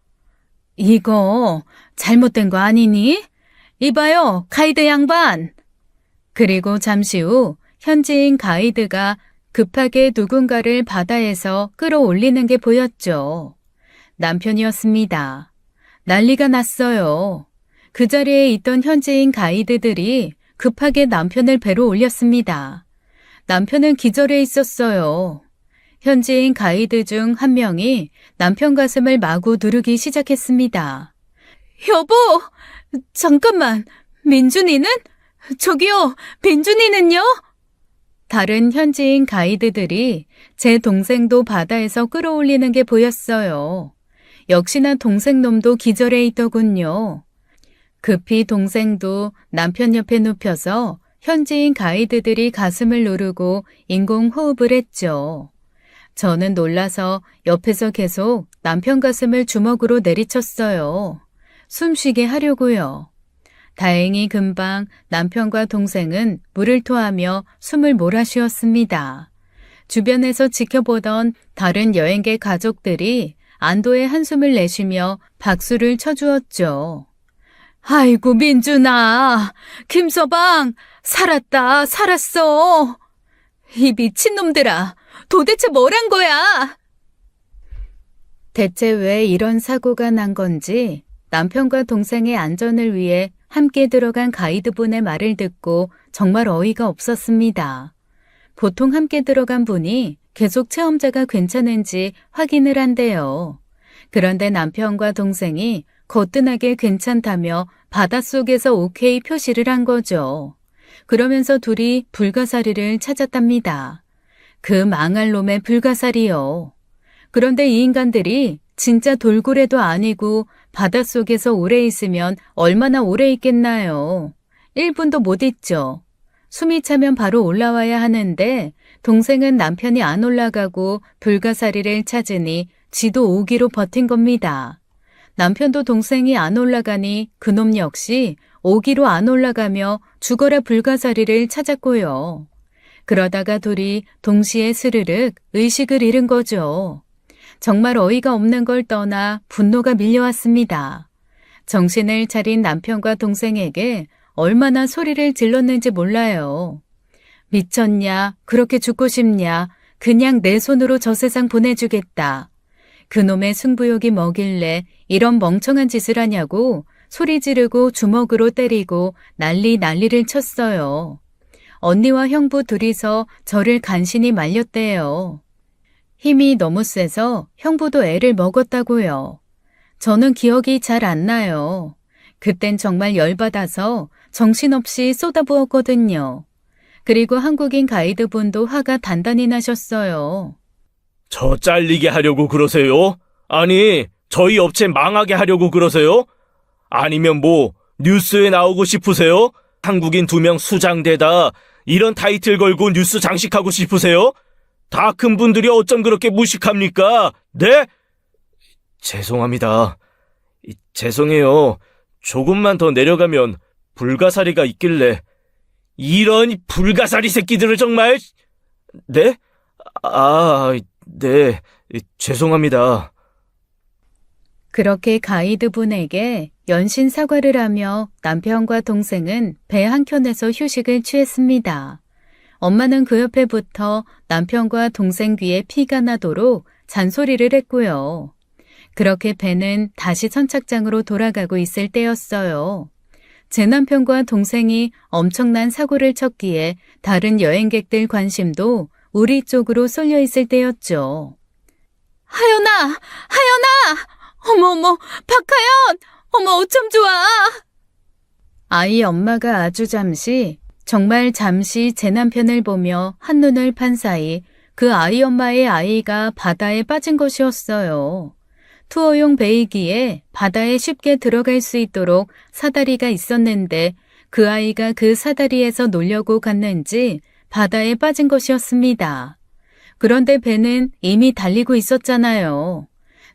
S1: 이거 잘못된 거 아니니? 이봐요, 가이드 양반! 그리고 잠시 후 현지인 가이드가 급하게 누군가를 바다에서 끌어올리는 게 보였죠. 남편이었습니다. 난리가 났어요. 그 자리에 있던 현지인 가이드들이 급하게 남편을 배로 올렸습니다. 남편은 기절해 있었어요. 현지인 가이드 중 한 명이 남편 가슴을 마구 누르기 시작했습니다. 여보! 잠깐만! 민준이는? 저기요! 민준이는요? 다른 현지인 가이드들이 제 동생도 바다에서 끌어올리는 게 보였어요. 역시나 동생놈도 기절해 있더군요. 급히 동생도 남편 옆에 눕혀서 현지인 가이드들이 가슴을 누르고 인공호흡을 했죠. 저는 놀라서 옆에서 계속 남편 가슴을 주먹으로 내리쳤어요. 숨쉬게 하려고요. 다행히 금방 남편과 동생은 물을 토하며 숨을 몰아쉬었습니다. 주변에서 지켜보던 다른 여행객 가족들이 안도의 한숨을 내쉬며 박수를 쳐주었죠. 아이고 민준아, 김서방 살았다, 살았어. 이 미친놈들아, 도대체 뭘 한 거야? 대체 왜 이런 사고가 난 건지 남편과 동생의 안전을 위해 함께 들어간 가이드분의 말을 듣고 정말 어이가 없었습니다. 보통 함께 들어간 분이 계속 체험자가 괜찮은지 확인을 한대요. 그런데 남편과 동생이 거뜬하게 괜찮다며 바닷속에서 오케이 표시를 한 거죠. 그러면서 둘이 불가사리를 찾았답니다. 그 망할 놈의 불가사리요. 그런데 이 인간들이 진짜 돌고래도 아니고 바닷속에서 오래 있으면 얼마나 오래 있겠나요? 1분도 못 있죠. 숨이 차면 바로 올라와야 하는데 동생은 남편이 안 올라가고 불가사리를 찾으니 지도 오기로 버틴 겁니다. 남편도 동생이 안 올라가니 그놈 역시 오기로 안 올라가며 죽어라 불가사리를 찾았고요. 그러다가 둘이 동시에 스르륵 의식을 잃은 거죠. 정말 어이가 없는 걸 떠나 분노가 밀려왔습니다. 정신을 차린 남편과 동생에게 얼마나 소리를 질렀는지 몰라요. 미쳤냐? 그렇게 죽고 싶냐? 그냥 내 손으로 저 세상 보내주겠다. 그놈의 승부욕이 뭐길래 이런 멍청한 짓을 하냐고 소리 지르고 주먹으로 때리고 난리를 쳤어요. 언니와 형부 둘이서 저를 간신히 말렸대요. 힘이 너무 세서 형부도 애를 먹었다고요. 저는 기억이 잘 안 나요. 그땐 정말 열받아서 정신없이 쏟아부었거든요. 그리고 한국인 가이드분도 화가 단단히 나셨어요.
S2: 저 잘리게 하려고 그러세요? 아니, 저희 업체 망하게 하려고 그러세요? 아니면 뭐 뉴스에 나오고 싶으세요? 한국인 2명 수장되다 이런 타이틀 걸고 뉴스 장식하고 싶으세요? 다 큰 분들이 어쩜 그렇게 무식합니까? 네? 죄송합니다. 죄송해요. 조금만 더 내려가면 불가사리가 있길래. 이런 불가사리 새끼들을 정말. 네? 네. 죄송합니다.
S1: 그렇게 가이드분에게 연신 사과를 하며 남편과 동생은 배 한켠에서 휴식을 취했습니다. 엄마는 그 옆에 붙어 남편과 동생 귀에 피가 나도록 잔소리를 했고요. 그렇게 배는 다시 선착장으로 돌아가고 있을 때였어요. 제 남편과 동생이 엄청난 사고를 쳤기에 다른 여행객들 관심도 우리 쪽으로 쏠려 있을 때였죠. 하연아! 어머, 박하연! 어머, 어쩜 좋아! 아이 엄마가 아주 잠시, 정말 잠시 제 남편을 보며 한눈을 판 사이 그 아이 엄마의 아이가 바다에 빠진 것이었어요. 투어용 배이기에 바다에 쉽게 들어갈 수 있도록 사다리가 있었는데 그 아이가 그 사다리에서 놀려고 갔는지 바다에 빠진 것이었습니다. 그런데 배는 이미 달리고 있었잖아요.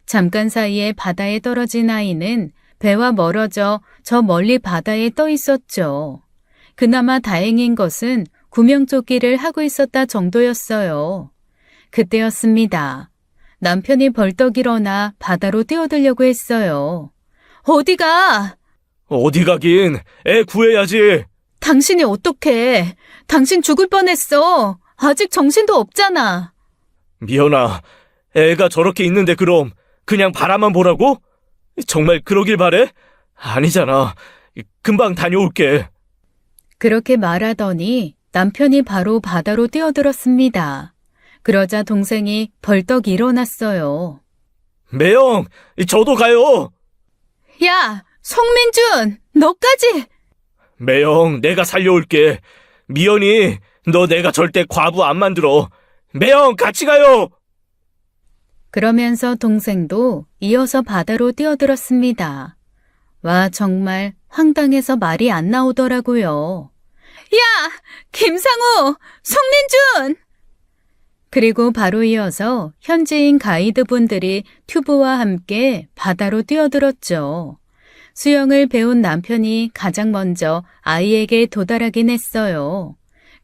S1: 잠깐 사이에 바다에 떨어진 아이는 배와 멀어져 저 멀리 바다에 떠 있었죠. 그나마 다행인 것은 구명조끼를 하고 있었다 정도였어요. 그때였습니다. 남편이 벌떡 일어나 바다로 뛰어들려고 했어요. 어디가?
S2: 어디 가긴. 애 구해야지.
S1: 당신이 어떡해. 당신 죽을 뻔했어. 아직 정신도 없잖아.
S2: 미연아, 애가 저렇게 있는데 그럼 그냥 바라만 보라고? 정말 그러길 바래? 아니잖아. 금방 다녀올게.
S1: 그렇게 말하더니 남편이 바로 바다로 뛰어들었습니다. 그러자 동생이 벌떡 일어났어요.
S2: 매영, 저도 가요.
S1: 야, 송민준, 너까지!
S2: 매영, 내가 살려올게. 미연이, 너 내가 절대 과부 안 만들어. 매영, 같이 가요.
S1: 그러면서 동생도 이어서 바다로 뛰어들었습니다. 와, 정말 황당해서 말이 안 나오더라고요. 야! 김상우! 송민준! 그리고 바로 이어서 현지인 가이드분들이 튜브와 함께 바다로 뛰어들었죠. 수영을 배운 남편이 가장 먼저 아이에게 도달하긴 했어요.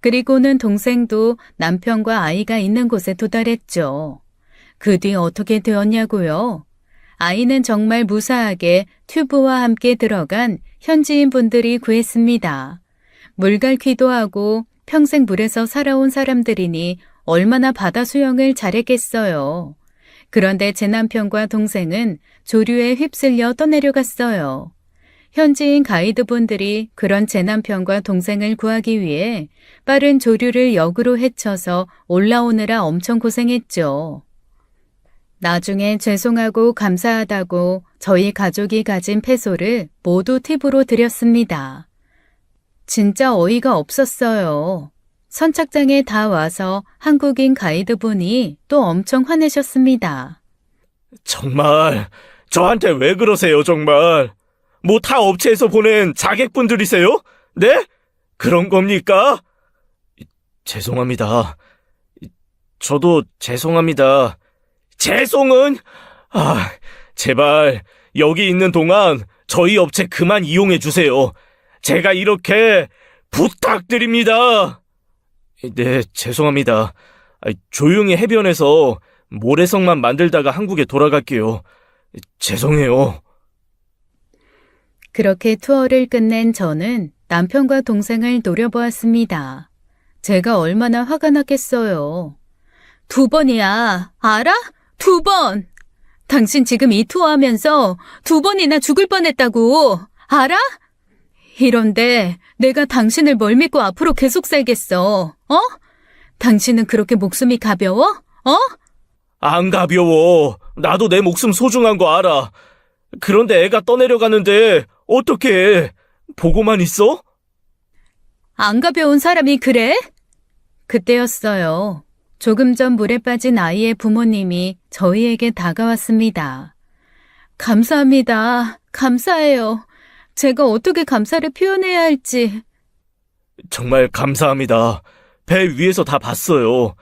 S1: 그리고는 동생도 남편과 아이가 있는 곳에 도달했죠. 그 뒤 어떻게 되었냐고요? 아이는 정말 무사하게 튜브와 함께 들어간 현지인 분들이 구했습니다. 물갈퀴도 하고 평생 물에서 살아온 사람들이니 얼마나 바다 수영을 잘했겠어요. 그런데 제 남편과 동생은 조류에 휩쓸려 떠내려갔어요. 현지인 가이드분들이 그런 제 남편과 동생을 구하기 위해 빠른 조류를 역으로 헤쳐서 올라오느라 엄청 고생했죠. 나중에 죄송하고 감사하다고 저희 가족이 가진 패소를 모두 팁으로 드렸습니다. 진짜 어이가 없었어요. 선착장에 다 와서 한국인 가이드분이 또 엄청 화내셨습니다.
S2: 정말, 저한테 왜 그러세요, 정말. 뭐 타 업체에서 보낸 자객분들이세요? 네? 그런 겁니까? 죄송합니다. 저도 죄송합니다. 죄송은? 제발 여기 있는 동안 저희 업체 그만 이용해 주세요. 제가 이렇게 부탁드립니다. 네, 죄송합니다. 조용히 해변에서 모래성만 만들다가 한국에 돌아갈게요. 죄송해요.
S1: 그렇게 투어를 끝낸 저는 남편과 동생을 노려보았습니다. 제가 얼마나 화가 났겠어요. 2번이야. 알아? 2번. 당신 지금 이 투어하면서 2번이나 죽을 뻔했다고. 알아? 이런데 내가 당신을 뭘 믿고 앞으로 계속 살겠어. 어? 당신은 그렇게 목숨이 가벼워? 어?
S2: 안 가벼워. 나도 내 목숨 소중한 거 알아. 그런데 애가 떠내려가는데 어떡해. 보고만 있어?
S1: 안 가벼운 사람이 그래? 그때였어요. 조금 전 물에 빠진 아이의 부모님이 저희에게 다가왔습니다. 감사합니다. 감사해요. 제가 어떻게 감사를 표현해야 할지.
S2: 정말 감사합니다. 배 위에서 다 봤어요.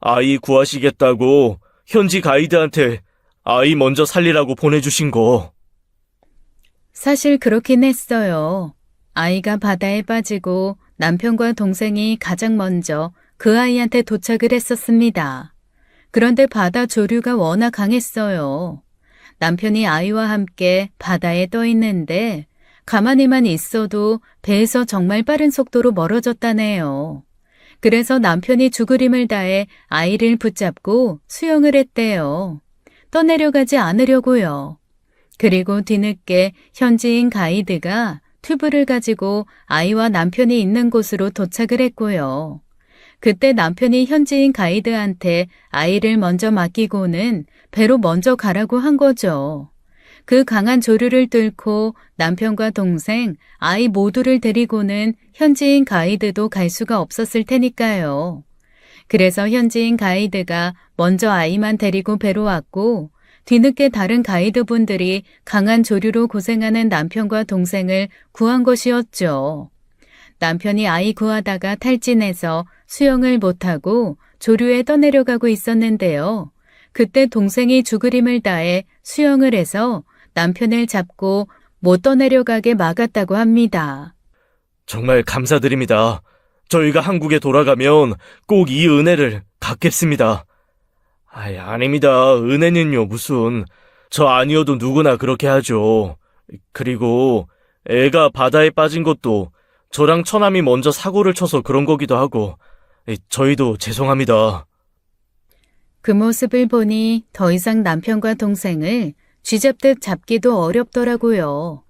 S2: 아이 구하시겠다고 현지 가이드한테 아이 먼저 살리라고 보내주신 거.
S1: 사실 그렇긴 했어요. 아이가 바다에 빠지고 남편과 동생이 가장 먼저 그 아이한테 도착을 했었습니다. 그런데 바다 조류가 워낙 강했어요. 남편이 아이와 함께 바다에 떠 있는데 가만히만 있어도 배에서 정말 빠른 속도로 멀어졌다네요. 그래서 남편이 죽을 힘을 다해 아이를 붙잡고 수영을 했대요. 떠내려가지 않으려고요. 그리고 뒤늦게 현지인 가이드가 튜브를 가지고 아이와 남편이 있는 곳으로 도착을 했고요. 그때 남편이 현지인 가이드한테 아이를 먼저 맡기고는 배로 먼저 가라고 한 거죠. 그 강한 조류를 뚫고 남편과 동생, 아이 모두를 데리고는 현지인 가이드도 갈 수가 없었을 테니까요. 그래서 현지인 가이드가 먼저 아이만 데리고 배로 왔고 뒤늦게 다른 가이드분들이 강한 조류로 고생하는 남편과 동생을 구한 것이었죠. 남편이 아이 구하다가 탈진해서 수영을 못하고 조류에 떠내려가고 있었는데요. 그때 동생이 죽을 힘을 다해 수영을 해서 남편을 잡고 못 떠내려가게 막았다고 합니다.
S2: 정말 감사드립니다. 저희가 한국에 돌아가면 꼭 이 은혜를 갚겠습니다. 아닙니다. 은혜는요, 무슨. 저 아니어도 누구나 그렇게 하죠. 그리고 애가 바다에 빠진 것도 저랑 처남이 먼저 사고를 쳐서 그런 거기도 하고, 저희도 죄송합니다.
S1: 그 모습을 보니 더 이상 남편과 동생을 쥐잡듯 잡기도 어렵더라고요.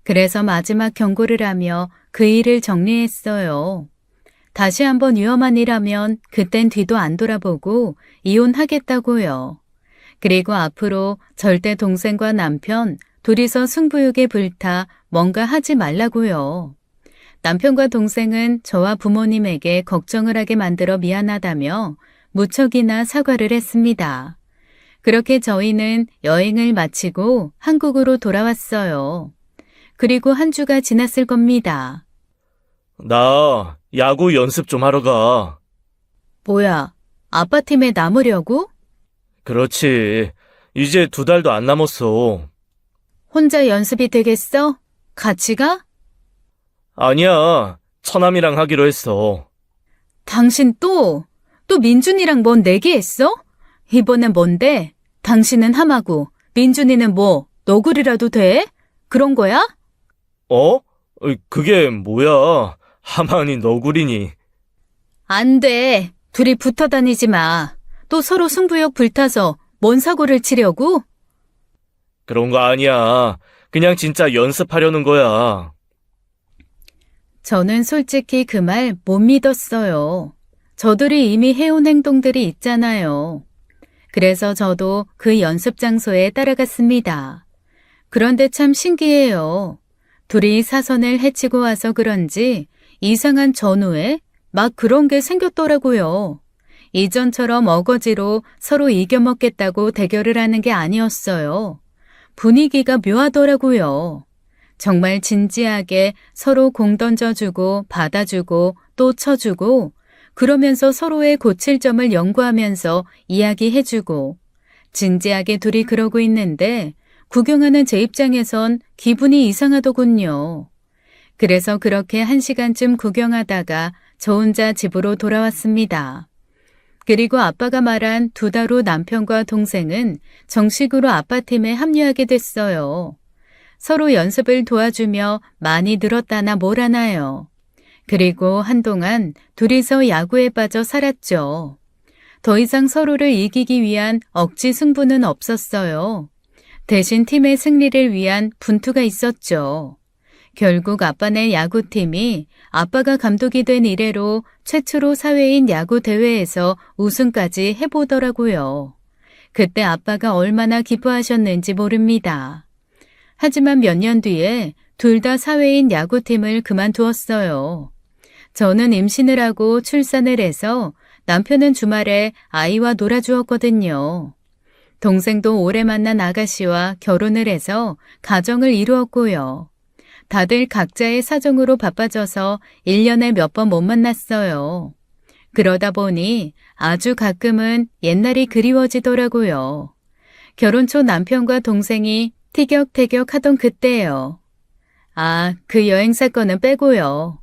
S1: 그래서 마지막 경고를 하며 그 일을 정리했어요. 다시 한번 위험한 일 하면 그땐 뒤도 안 돌아보고 이혼하겠다고요. 그리고 앞으로 절대 동생과 남편 둘이서 승부욕에 불타 뭔가 하지 말라고요. 남편과 동생은 저와 부모님에게 걱정을 하게 만들어 미안하다며 무척이나 사과를 했습니다. 그렇게 저희는 여행을 마치고 한국으로 돌아왔어요. 그리고 한 주가 지났을 겁니다.
S2: 나 야구 연습 좀 하러 가.
S1: 뭐야, 아빠 팀에 남으려고?
S2: 그렇지. 이제 2달도 안 남았어.
S1: 혼자 연습이 되겠어? 같이 가?
S2: 아니야. 처남이랑 하기로 했어.
S1: 당신 또 민준이랑 뭔 내기했어? 이번엔 뭔데? 당신은 함하고 민준이는 뭐 너구리라도 돼? 그런 거야?
S2: 어? 그게 뭐야? 하마니 너구리니.
S1: 안 돼. 둘이 붙어 다니지 마. 또 서로 승부욕 불타서 뭔 사고를 치려고?
S2: 그런 거 아니야. 그냥 진짜 연습하려는 거야.
S1: 저는 솔직히 그 말 못 믿었어요. 저들이 이미 해온 행동들이 있잖아요. 그래서 저도 그 연습 장소에 따라갔습니다. 그런데 참 신기해요. 둘이 사선을 헤치고 와서 그런지 이상한 전후에 막 그런 게 생겼더라고요. 이전처럼 어거지로 서로 이겨먹겠다고 대결을 하는 게 아니었어요. 분위기가 묘하더라고요. 정말 진지하게 서로 공 던져주고 받아주고 또 쳐주고 그러면서 서로의 고칠 점을 연구하면서 이야기해주고 진지하게 둘이 그러고 있는데 구경하는 제 입장에선 기분이 이상하더군요. 그래서 그렇게 1시간쯤 구경하다가 저 혼자 집으로 돌아왔습니다. 그리고 아빠가 말한 2달 후 남편과 동생은 정식으로 아빠 팀에 합류하게 됐어요. 서로 연습을 도와주며 많이 늘었다나 뭐라나요. 그리고 한동안 둘이서 야구에 빠져 살았죠. 더 이상 서로를 이기기 위한 억지 승부는 없었어요. 대신 팀의 승리를 위한 분투가 있었죠. 결국 아빠네 야구팀이 아빠가 감독이 된 이래로 최초로 사회인 야구 대회에서 우승까지 해보더라고요. 그때 아빠가 얼마나 기뻐하셨는지 모릅니다. 하지만 몇 년 뒤에 둘 다 사회인 야구팀을 그만두었어요. 저는 임신을 하고 출산을 해서 남편은 주말에 아이와 놀아주었거든요. 동생도 오래 만난 아가씨와 결혼을 해서 가정을 이루었고요. 다들 각자의 사정으로 바빠져서 1년에 몇 번 못 만났어요. 그러다 보니 아주 가끔은 옛날이 그리워지더라고요. 결혼 초 남편과 동생이 티격태격 하던 그때예요. 아, 그 여행 사건은 빼고요.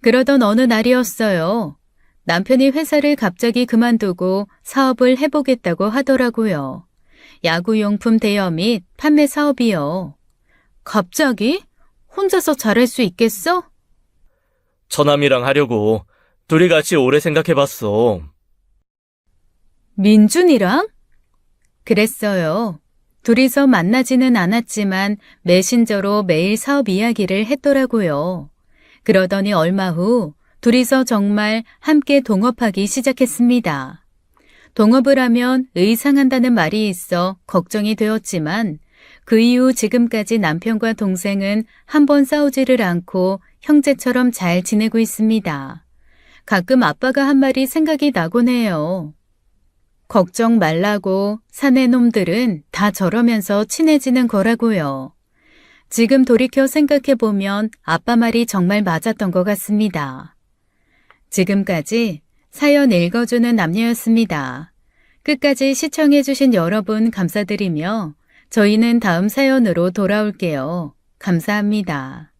S1: 그러던 어느 날이었어요. 남편이 회사를 갑자기 그만두고 사업을 해보겠다고 하더라고요. 야구용품 대여 및 판매 사업이요. 갑자기? 혼자서 잘할 수 있겠어?
S2: 처남이랑 하려고 둘이 같이 오래 생각해봤어.
S1: 민준이랑? 그랬어요. 둘이서 만나지는 않았지만 메신저로 매일 사업 이야기를 했더라고요. 그러더니 얼마 후 둘이서 정말 함께 동업하기 시작했습니다. 동업을 하면 의상한다는 말이 있어 걱정이 되었지만 그 이후 지금까지 남편과 동생은 한 번 싸우지를 않고 형제처럼 잘 지내고 있습니다. 가끔 아빠가 한 말이 생각이 나곤 해요. 걱정 말라고 사내 놈들은 다 저러면서 친해지는 거라고요. 지금 돌이켜 생각해보면 아빠 말이 정말 맞았던 것 같습니다. 지금까지 사연 읽어주는 남녀였습니다. 끝까지 시청해주신 여러분 감사드리며 저희는 다음 사연으로 돌아올게요. 감사합니다.